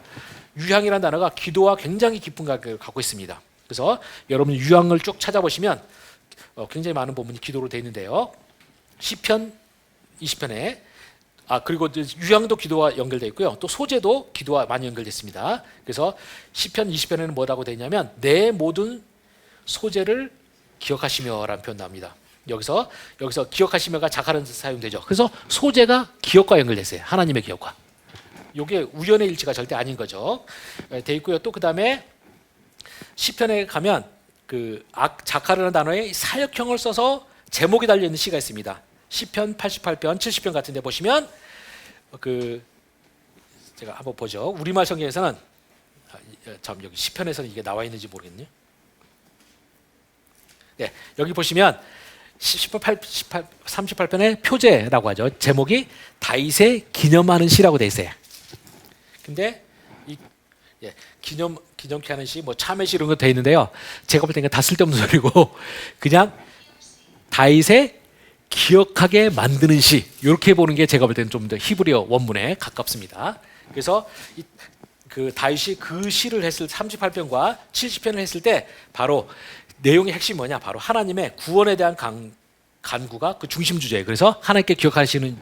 유향이라는 단어가 기도와 굉장히 깊은 관계를 갖고 있습니다. 그래서 여러분 유향을 쭉 찾아보시면 굉장히 많은 부분이 기도로 되어 있는데요. 시편 20편에 그리고 유향도 기도와 연결되어 있고요. 또 소재도 기도와 많이 연결되어 있습니다. 그래서 시편 20편에는 뭐라고 되어 있냐면 내 모든 소재를 기억하시며라는 표현 나옵니다. 여기서 기억하시며가 자카른 사용되죠. 그래서 소재가 기억과 연결됐어요. 하나님의 기억과. 이게 우연의 일치가 절대 아닌 거죠. 되어 있고요. 또 그다음에 시편에 가면 그 자카르라는 단어에 사역형을 써서 제목이 달려 있는 시가 있습니다. 시편 88편, 70편 같은 데 보시면 제가 한번 보죠. 우리말 성경에서는 여기 시편에서는 이게 나와 있는지 모르겠네요. 네, 여기 보시면 시편 38편의 표제라고 하죠. 제목이 다윗의 기념하는 시라고 돼 있어요. 근데 기념케 하는 시, 뭐 참회시 이런 거 돼 있는데요. 제가 볼 때는 다 쓸데없는 소리고 그냥 다윗의 기억하게 만드는 시 이렇게 보는 게 제가 볼 때는 좀 더 히브리어 원문에 가깝습니다. 그래서 그 다윗이 그 시를 했을 38편과 70편을 했을 때 바로 내용의 핵심이 뭐냐? 바로 하나님의 구원에 대한 간구가 그 중심 주제예요. 그래서 하나님께 기억하시는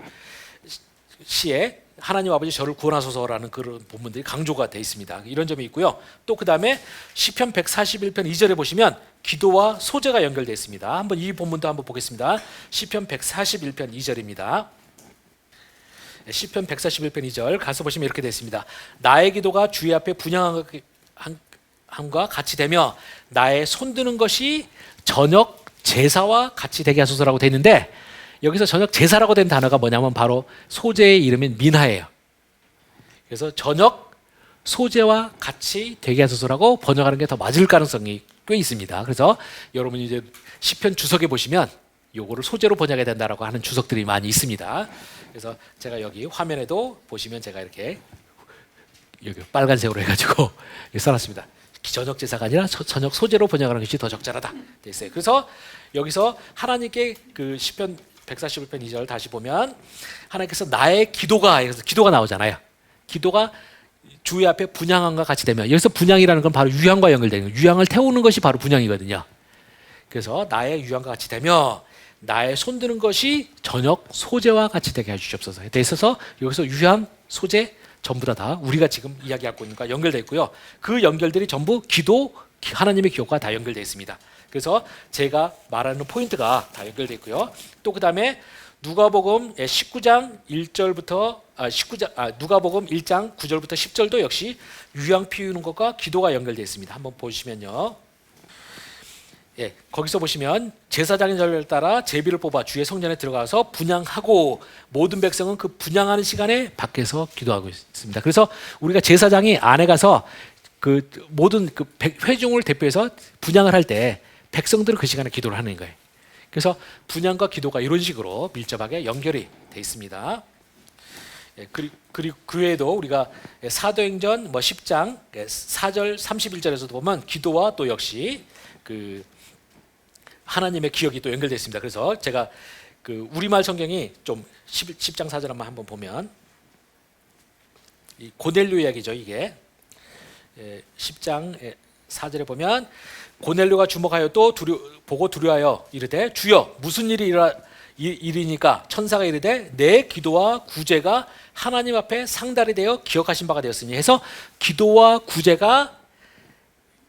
시에 하나님 아버지 저를 구원하소서라는 그런 본문들이 강조가 되어 있습니다. 이런 점이 있고요. 또 그 다음에 시편 141편 2절에 보시면 기도와 소재가 연결되어 있습니다. 한번 이 본문도 한번 보겠습니다. 시편 141편 2절입니다. 시편 141편 2절 가서 보시면 이렇게 되어 있습니다. 나의 기도가 주의 앞에 분향함과 같이 되며 나의 손드는 것이 저녁 제사와 같이 되게 하소서라고 되어 있는데 여기서 저녁 제사라고 된 단어가 뭐냐면 바로 소재의 이름인 민하예요. 그래서 저녁 소재와 같이 되게 하소서라고 번역하는 게 더 맞을 가능성이 꽤 있습니다. 그래서 여러분이 이제 시편 주석에 보시면 요거를 소재로 번역해야 된다라고 하는 주석들이 많이 있습니다. 그래서 제가 여기 화면에도 보시면 제가 이렇게 여기 빨간색으로 해가지고 써놨습니다. 저녁 제사가 아니라 저녁 소재로 번역하는 것이 더 적절하다 돼 있어요. 그래서 여기서 하나님께 그 시편 141편 2절 다시 보면 하나님께서 나의 기도가 여기서 기도가 나오잖아요. 기도가 주의 앞에 분향함과 같이 되면 여기서 분향이라는 건 바로 유향과 연결되는 거예요. 유향을 태우는 것이 바로 분향이거든요. 그래서 나의 유향과 같이 되며 나의 손드는 것이 저녁 소재와 같이 되게 해주시옵소서. 돼 있어서 여기서 유향, 소재 전부 다 우리가 지금 이야기하고 있는 것과 연결되어 있고요. 그 연결들이 전부 기도, 하나님의 기억과 다 연결되어 있습니다. 그래서 제가 말하는 포인트가 다 연결되어 있고요. 또 그 다음에 누가복음 19장 1절부터 누가복음 1장 9절부터 10절도 역시 유향 피우는 것과 기도가 연결되어 있습니다. 한번 보시면요. 거기서 보시면 제사장의 전례를 따라 제비를 뽑아 주의 성전에 들어가서 분향하고 모든 백성은 그 분향하는 시간에 밖에서 기도하고 있습니다. 그래서 우리가 제사장이 안에 가서 그 모든 그 회중을 대표해서 분향을 할 때 백성들은 그 시간에 기도를 하는 거예요. 그래서 분향과 기도가 이런 식으로 밀접하게 연결이 돼 있습니다. 그리고 그 외에도 우리가 사도행전 10장 4절 31절에서도 보면 기도와 또 역시 그 하나님의 기억이 또 연결되어 있습니다. 그래서 제가 그 우리말 성경이 좀 10장 4절 한번 보면 이 고넬료 이야기죠. 이게 10장 4절에 보면 고넬료가 주목하여 또 보고 두려워하여 이르되 주여 무슨 일이 일이니까 천사가 이르되 내 기도와 구제가 하나님 앞에 상달이 되어 기억하신 바가 되었으니 해서 기도와 구제가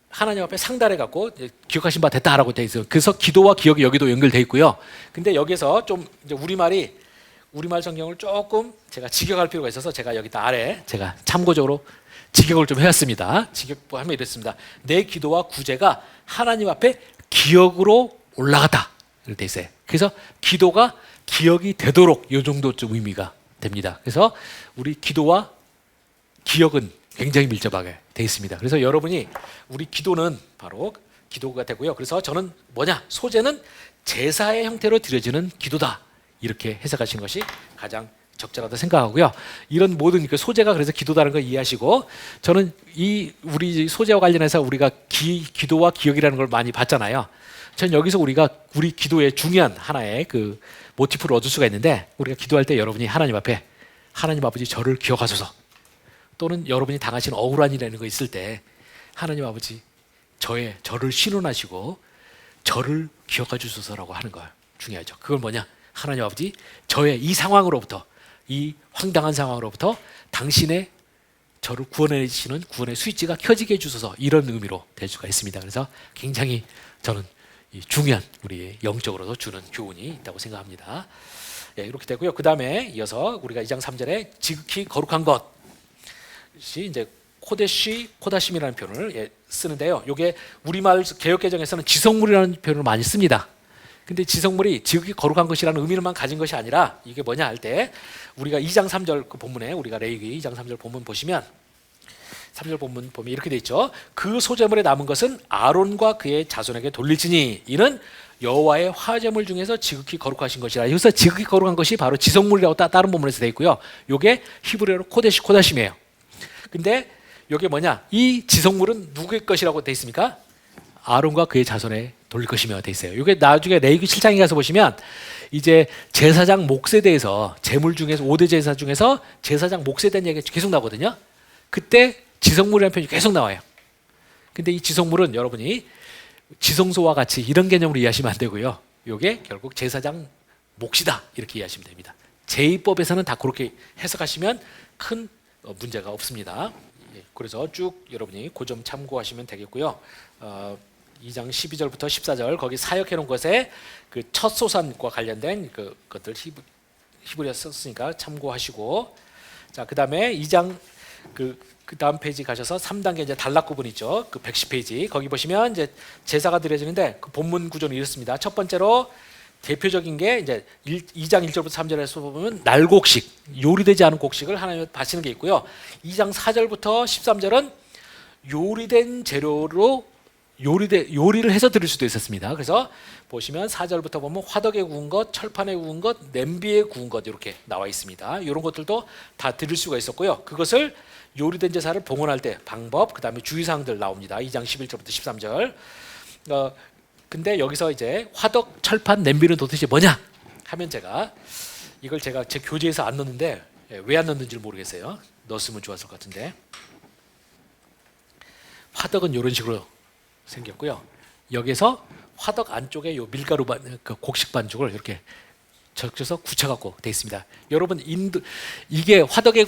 하나님 앞에 상달해 갖고 기억하신 바 됐다라고 되어 있어요. 그래서 기도와 기억이 여기도 연결되어 있고요. 근데 여기서 좀 이제 우리말 성경을 조금 제가 직역할 필요가 있어서 제가 여기다 아래 제가 참고적으로 직역을 좀 해왔습니다. 직역하면 이랬습니다. 내 기도와 구제가 하나님 앞에 기억으로 올라갔다 이렇게 돼 있어요. 그래서 기도가 기억이 되도록 이 정도쯤 의미가 됩니다. 그래서 우리 기도와 기억은 굉장히 밀접하게 돼 있습니다. 그래서 여러분이 우리 기도는 바로 기도가 되고요. 그래서 저는 뭐냐? 소제는 제사의 형태로 드려지는 기도다. 이렇게 해석하신 것이 가장 적절하다 생각하고요. 이런 모든 그 소제가 그래서 기도다는 걸 이해하시고, 저는 이 우리 소제와 관련해서 우리가 기도와 기억이라는 걸 많이 봤잖아요. 전 여기서 우리가 우리 기도의 중요한 하나의 그 모티프를 얻을 수가 있는데, 우리가 기도할 때 여러분이 하나님 앞에 하나님 아버지 저를 기억하소서, 또는 여러분이 당하신 억울한 일이라는 거 있을 때 하나님 아버지 저를 신원하시고 저를 기억해 주소서라고 하는 거예요. 중요하죠. 그건 뭐냐? 하나님 아버지 저의 이 상황으로부터, 이 황당한 상황으로부터 당신의 저를 구원해 주시는 구원의 스위치가 켜지게 해주소서, 이런 의미로 될 수가 있습니다. 그래서 굉장히 저는 중요한 우리 영적으로도 주는 교훈이 있다고 생각합니다. 예, 이렇게 되고요. 그 다음에 이어서 우리가 2장 3절에 지극히 거룩한 것이 이제 코데시 코다심이라는 표현을 쓰는데요. 이게 우리말 개역개정에서는 지성물이라는 표현을 많이 씁니다. 근데 지성물이 지극히 거룩한 것이라는 의미만 가진 것이 아니라, 이게 뭐냐 할 때 우리가 2장 3절 그 본문에, 우리가 레위기 2장 3절 본문 보시면 3절 본문 보면 이렇게 돼 있죠. 그 소제물에 남은 것은 아론과 그의 자손에게 돌릴지니 이는 여호와의 화제물 중에서 지극히 거룩하신 것이라. 여기서 지극히 거룩한 것이 바로 지성물이라고 다른 본문에서 돼 있고요. 이게 히브리어로 코데시 코다심이에요. 근데 이게 뭐냐? 이 지성물은 누구의 것이라고 돼 있습니까? 아론과 그의 자손에 돌릴 것이며 돼 있어요. 이게 나중에 레위기 7장에 가서 보시면 이제 제사장 몫에 대해서, 제물 중에서 5대 제사 중에서 제사장 몫에 대한 얘기가 계속 나오거든요. 그때 지성물이라는 표현이 계속 나와요. 근데 이 지성물은 여러분이 지성소와 같이 이런 개념으로 이해하시면 안 되고요. 이게 결국 제사장 몫이다, 이렇게 이해하시면 됩니다. 제2법에서는 다 그렇게 해석하시면 큰 문제가 없습니다. 그래서 쭉 여러분이 그 점 참고하시면 되겠고요. 2장 12절부터 14절 거기 사역해 놓은 것에 그 첫 소산과 관련된 그것들 히브리어 썼으니까 참고하시고, 자, 그다음에 2장 그 다음 페이지 가셔서 3단계 이제 단락 구분 있죠. 그 110페이지 거기 보시면 이제 제사가 드려지는데 그 본문 구조는 이렇습니다. 첫 번째로 대표적인 게 이제 2장 1절부터 3절에서 보면 날곡식, 요리되지 않은 곡식을 하나님 바치는 게 있고요. 2장 4절부터 13절은 요리된 재료로 요리를 해서 드릴 수도 있었습니다. 그래서 보시면 4절부터 보면 화덕에 구운 것, 철판에 구운 것, 냄비에 구운 것 이렇게 나와 있습니다. 이런 것들도 다 드릴 수가 있었고요. 그것을 요리된 제사를 봉헌할 때 방법, 그 다음에 주의사항들 나옵니다. 2장 11절부터 13절. 근데 여기서 이제 화덕, 철판, 냄비는 도대체 뭐냐 하면 이걸 제가 제 교재에서 안 넣었는데 왜 안 넣었는지 모르겠어요. 넣었으면 좋았을 것 같은데. 화덕은 이런 식으로 생겼고요. 여기서 화덕 안쪽에 요 밀가루 그 곡식 반죽을 이렇게 적셔서 굳혀갖고 돼 있습니다. 여러분 이게 화덕의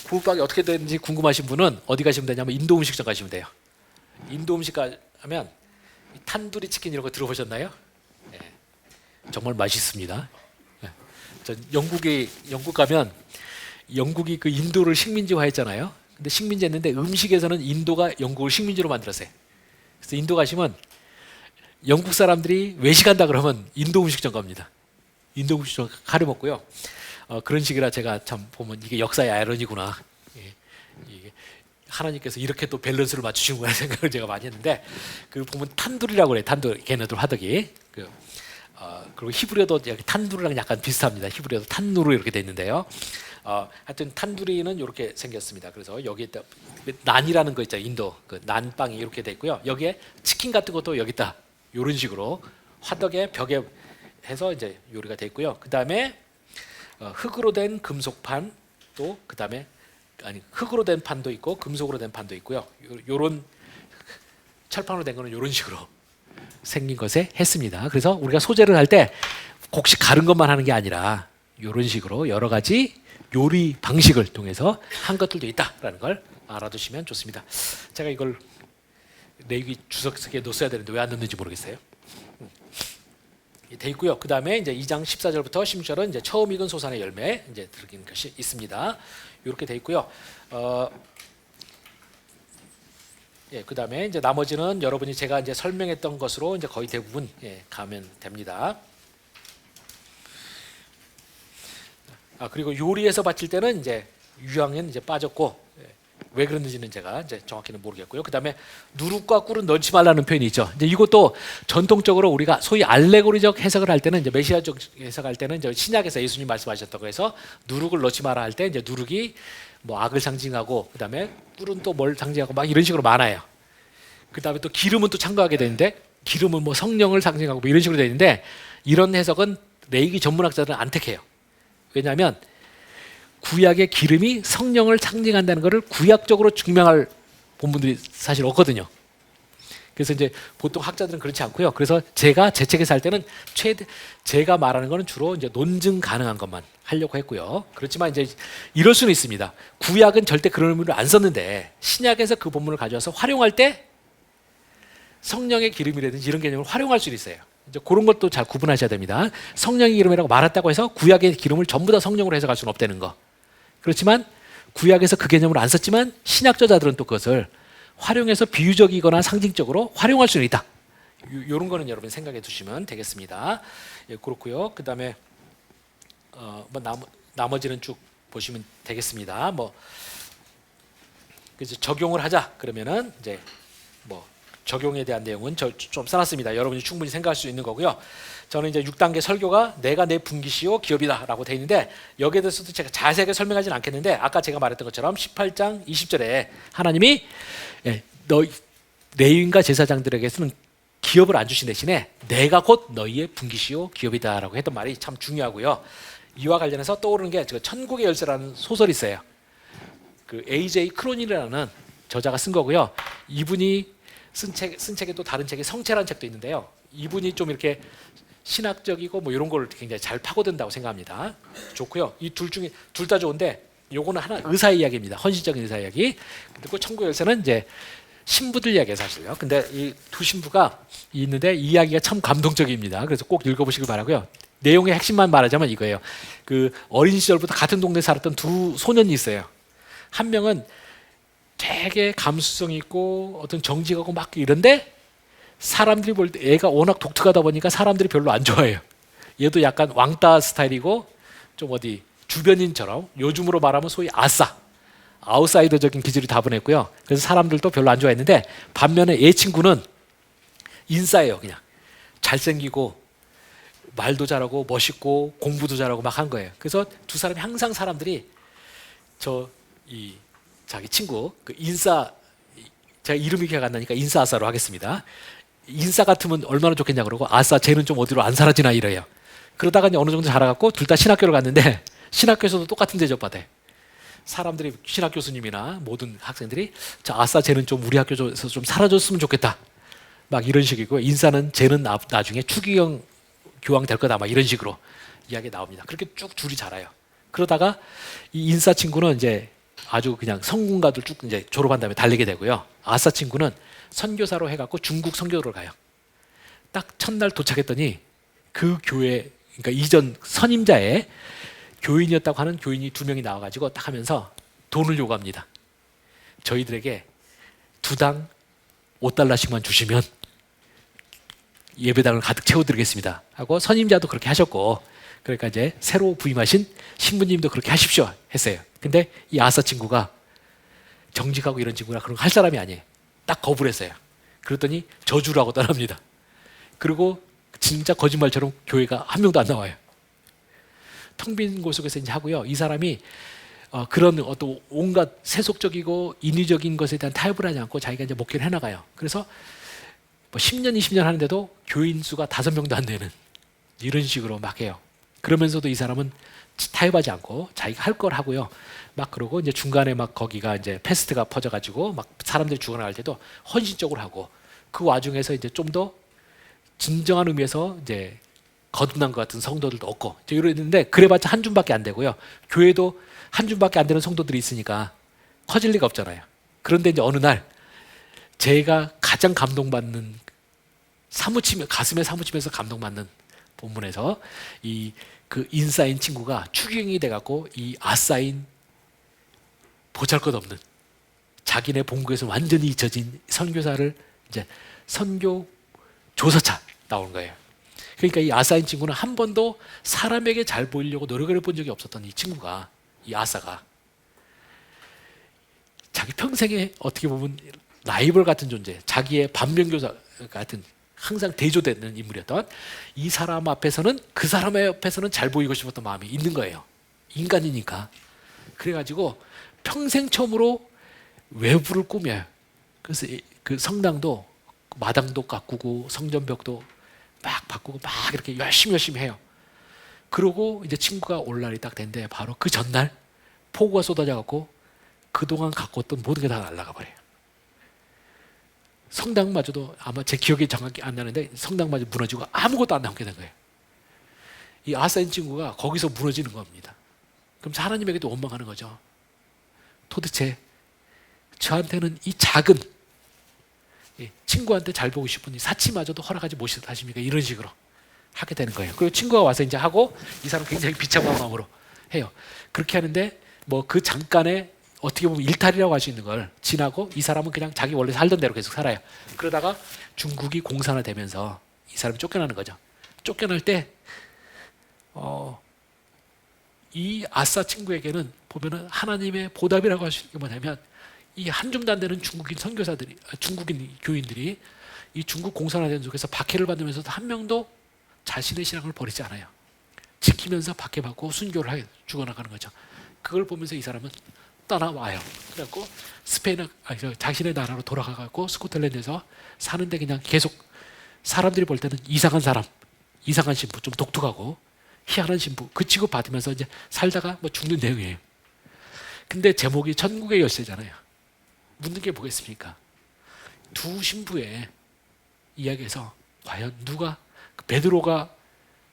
구박이 어떻게 되는지 궁금하신 분은 어디 가시면 되냐면 인도 음식점 가시면 돼요. 인도 음식 가면 탄두리 치킨 이런 거 들어보셨나요? 네. 정말 맛있습니다. 네. 전 영국 가면 영국이 그 인도를 식민지화했잖아요. 근데 식민지했는데 음식에서는 인도가 영국을 식민지로 만들었어요. 그래서 인도 가시면 영국 사람들이 외식한다 그러면 인도 음식점 갑니다. 인도 음식점 가려 먹고요. 그런 식이라 제가 참 보면 이게 역사의 아이러니구나. 이게 하나님께서 이렇게 또 밸런스를 맞추신 거야 생각을 제가 많이 했는데, 그 보면 탄두리라고 그래. 탄두리, 걔네들 화덕이. 그리고 히브리어도 탄두리랑 약간 비슷합니다. 히브리어도 탄누르 이렇게 돼 있는데요. 하여튼 탄두리는 이렇게 생겼습니다. 그래서 여기에 난이라는 거 있죠. 인도 그 난빵이 이렇게 돼 있고요. 여기에 치킨 같은 것도 여기다 이런 식으로 화덕에 벽에 해서 이제 요리가 돼 있고요. 그 다음에 흙으로 된 금속판, 또 그 다음에 흙으로 된 판도 있고 금속으로 된 판도 있고요. 요런 철판으로 된 거는 이런 식으로 생긴 것에 했습니다. 그래서 우리가 소재를 할 때 곡식 가른 것만 하는 게 아니라 이런 식으로 여러 가지 요리 방식을 통해서 한 것들도 있다라는 걸 알아두시면 좋습니다. 제가 이걸 레위기 주석에 넣었어야 되는데 왜 안 넣는지 모르겠어요. 돼 있고요. 그 다음에 이제 2장 14절부터 16절은 이제 처음 익은 소산의 열매 이제 들어긴 것이 있습니다. 이렇게 돼 있고요. 그 다음에 이제 나머지는 여러분이 제가 이제 설명했던 것으로 이제 거의 대부분 가면 됩니다. 그리고 요리해서 바칠 때는 이제 유황은 이제 빠졌고 왜 그랬는지는 제가 이제 정확히는 모르겠고요. 그다음에 누룩과 꿀은 넣지 말라는 표현이 있죠. 이제 이것도 전통적으로 우리가 소위 알레고리적 해석을 할 때는 이제 메시아적 해석할 때는 이제 신약에서 예수님 말씀하셨다고 해서 누룩을 넣지 마라 할 때 이제 누룩이 뭐 악을 상징하고 그다음에 꿀은 또 뭘 상징하고 막 이런 식으로 많아요. 그다음에 또 기름은 또 참고하게 되는데 기름은 뭐 성령을 상징하고 뭐 이런 식으로 되는데 이런 해석은 레이기 전문학자들은 안 택해요. 왜냐하면 구약의 기름이 성령을 상징한다는 것을 구약적으로 증명할 본문들이 사실 없거든요. 그래서 이제 보통 학자들은 그렇지 않고요. 그래서 제가 제 책에서 할 때는 제가 말하는 거는 주로 이제 논증 가능한 것만 하려고 했고요. 그렇지만 이제 이럴 수는 있습니다. 구약은 절대 그런 의미로 안 썼는데 신약에서 그 본문을 가져와서 활용할 때 성령의 기름이라든지 이런 개념을 활용할 수 있어요. 이제 그런 것도 잘 구분하셔야 됩니다. 성령의 기름이라고 말했다고 해서 구약의 기름을 전부 다 성령으로 해석할 수는 없다는 거. 그렇지만 구약에서 그 개념을 안 썼지만 신약 저자들은 또 그것을 활용해서 비유적이거나 상징적으로 활용할 수는 있다. 이런 거는 여러분 생각해 두시면 되겠습니다. 예, 그렇고요. 그다음에 뭐 나머지는 쭉 보시면 되겠습니다. 뭐 이제 적용을 하자 그러면은 이제 뭐 적용에 대한 내용은 좀 써놨습니다. 여러분이 충분히 생각할 수 있는 거고요. 저는 이제 6단계 설교가 내가 내 분기시요 기업이다라고 돼 있는데 여기에 대해서도 제가 자세하게 설명하지는 않겠는데 아까 제가 말했던 것처럼 18장 20절에 하나님이 레위인과 제사장들에게서는 기업을 안 주신 대신에 내가 곧 너희의 분기시요 기업이다라고 했던 말이 참 중요하고요. 이와 관련해서 떠오르는 게 천국의 열쇠라는 소설이 있어요. 그 A.J. 크로닐이라는 저자가 쓴 거고요. 이분이 쓴 책에 또 다른 책이 성체라는 책도 있는데요. 이분이 좀 이렇게 신학적이고 뭐 이런 걸 굉장히 잘 파고든다고 생각합니다. 좋고요. 이 둘 중에 둘 다 좋은데 요거는 하나 의사 이야기입니다. 헌신적인 의사 이야기. 그리고 천국의 열쇠는 이제 신부들 이야기예요, 사실요. 근데 이 두 신부가 있는데 이 이야기가 참 감동적입니다. 그래서 꼭 읽어보시길 바라고요. 내용의 핵심만 말하자면 이거예요. 그 어린 시절부터 같은 동네에 살았던 두 소년이 있어요. 한 명은 되게 감수성 있고 어떤 정직하고 막 이런데 사람들이 볼 때 애가 워낙 독특하다 보니까 사람들이 별로 안 좋아해요. 얘도 약간 왕따 스타일이고 좀 어디 주변인처럼 요즘으로 말하면 소위 아웃사이더적인 기질이 다분했고요. 그래서 사람들도 별로 안 좋아했는데 반면에 얘 친구는 인싸예요. 그냥 잘생기고 말도 잘하고 멋있고 공부도 잘하고 막 한 거예요. 그래서 두 사람이 항상 사람들이 자기 친구 그 인싸, 제가 이름이 기억 안 나니까 인싸 아싸로 하겠습니다. 인싸 같으면 얼마나 좋겠냐 그러고 아싸 쟤는 좀 어디로 안 사라지나 이래요. 그러다가 이제 어느 정도 자라갖고 둘 다 신학교를 갔는데 신학교에서도 똑같은 대접받아요. 사람들이 신학 교수님이나 모든 학생들이 자 아싸 쟤는 좀 우리 학교에서 좀 사라졌으면 좋겠다 막 이런 식이고 인싸는 쟤는 나중에 추기경 교황 될 거다 막 이런 식으로 이야기 나옵니다. 그렇게 쭉 줄이 자라요. 그러다가 이 인싸 친구는 이제 아주 그냥 성군가들 쭉 이제 졸업한 다음에 달리게 되고요. 아싸 친구는 선교사로 해갖고 중국 선교를 가요. 딱 첫날 도착했더니 그 교회, 그러니까 이전 선임자의 교인이었다고 하는 교인이 2명이 나와가지고 딱 하면서 돈을 요구합니다. 저희들에게 2당 5달러씩만 주시면 예배당을 가득 채워드리겠습니다 하고 선임자도 그렇게 하셨고 그러니까 이제 새로 부임하신 신부님도 그렇게 하십시오 했어요. 근데 이 아싸 친구가 정직하고 이런 친구라 그런 거 할 사람이 아니에요. 딱 거부를 했어요. 그랬더니 저주를 하고 떠납니다. 그리고 진짜 거짓말처럼 교회가 한 명도 안 나와요. 텅 빈 곳속에서 이제 하고요. 이 사람이 그런 어떤 온갖 세속적이고 인위적인 것에 대한 타협을 하지 않고 자기가 이제 목회를 해나가요. 그래서 뭐 10년, 20년 하는데도 교인 수가 5명도 안 되는 이런 식으로 막 해요. 그러면서도 이 사람은 타협하지 않고 자기가 할 걸 하고요. 막 그러고 이제 중간에 막 거기가 이제 패스트가 퍼져가지고 막 사람들이 죽어나갈 때도 헌신적으로 하고 그 와중에서 이제 좀 더 진정한 의미에서 이제 거듭난 것 같은 성도들도 없고 이제 이러는데 그래봤자 한 줌밖에 안 되고요. 교회도 한 줌밖에 안 되는 성도들이 있으니까 커질 리가 없잖아요. 그런데 이제 어느 날 제가 가장 감동받는 가슴에 사무치면서 감동받는 본문에서 그 인싸인 친구가 추기경이 돼갖고 이 아싸인 보잘것없는 자기네 본국에서 완전히 잊혀진 선교사를 이제 선교 조사차 나오는 거예요. 그러니까 이 아싸인 친구는 한 번도 사람에게 잘 보이려고 노력을 해본 적이 없었던 이 친구가 이 아싸가 자기 평생에 어떻게 보면 라이벌 같은 존재, 자기의 반면교사 같은 항상 대조되는 인물이었던 이 사람 앞에서는 그 사람의 옆에서는 잘 보이고 싶었던 마음이 있는 거예요. 인간이니까. 그래가지고 평생 처음으로 외부를 꾸며요. 그래서 그 성당도 마당도 가꾸고 성전벽도 막 바꾸고 막 이렇게 열심히 해요. 그러고 이제 친구가 올 날이 딱 된데 바로 그 전날 폭우가 쏟아져 갖고 그동안 갖고 있던 모든 게 다 날아가 버려요. 성당마저도 아마 제 기억이 정확히 안 나는데 성당마저 무너지고 아무것도 안 남게 된 거예요. 이 아사인 친구가 거기서 무너지는 겁니다. 그럼 하나님에게도 원망하는 거죠. 도대체 저한테는 이 작은 친구한테 잘 보고 싶은 이 사치마저도 허락하지 못하십니까? 이런 식으로 하게 되는 거예요. 그리고 친구가 와서 이제 하고 이 사람 굉장히 비참한 마음으로 해요. 그렇게 하는데 뭐 그 잠깐에 어떻게 보면 일탈이라고 할 수 있는 걸 지나고 이 사람은 그냥 자기 원래 살던 대로 계속 살아요. 그러다가 중국이 공산화되면서 이 사람이 쫓겨나는 거죠. 쫓겨날 때 이 아싸 친구에게는 보면은 하나님의 보답이라고 할 수 있는 게 뭐냐면 이 한 줌도 안 되는 중국인 선교사들이, 중국인 교인들이 이 중국 공산화된 속에서 박해를 받으면서도 한 명도 자신의 신앙을 버리지 않아요. 지키면서 박해받고 순교를 하게 죽어나가는 거죠. 그걸 보면서 이 사람은 떠나와요. 그래갖고 자신의 나라로 돌아가갖고 스코틀랜드에서 사는데 그냥 계속 사람들이 볼 때는 이상한 사람, 이상한 신부, 좀 독특하고 희한한 신부 그 취급 받으면서 이제 살다가 뭐 죽는 내용이에요. 근데 제목이 천국의 열쇠잖아요. 묻는 게 뭐겠습니까? 두 신부의 이야기에서 과연 누가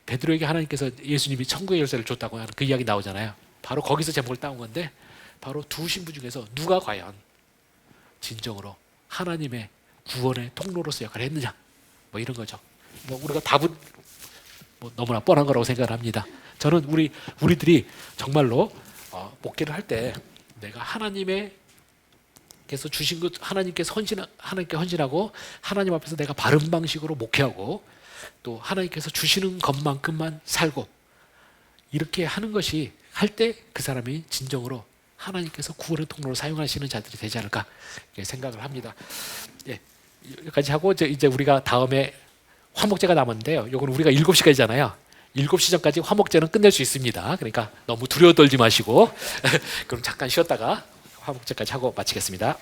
베드로에게 하나님께서 예수님이 천국의 열쇠를 줬다고 하는 그 이야기 나오잖아요. 바로 거기서 제목을 따온 건데 바로 두 신부 중에서 누가 과연 진정으로 하나님의 구원의 통로로서 역할을 했느냐 뭐 이런 거죠. 뭐 우리가 답은 뭐 너무나 뻔한 거라고 생각을 합니다. 저는 우리들이 정말로 목회를 할 때 내가 하나님께서 주신 것 하나님께 헌신하고 하나님 앞에서 내가 바른 방식으로 목회하고 또 하나님께서 주시는 것만큼만 살고 이렇게 하는 것이 할 때 그 사람이 진정으로 하나님께서 구원의 통로로 사용하시는 자들이 되지 않을까 생각을 합니다. 예, 여기까지 하고 이제 우리가 다음에 화목제가 남았는데요. 이건 우리가 7시까지잖아요. 7시 전까지 화목제는 끝낼 수 있습니다. 그러니까 너무 두려워 떨지 마시고 그럼 잠깐 쉬었다가 화목제까지 하고 마치겠습니다.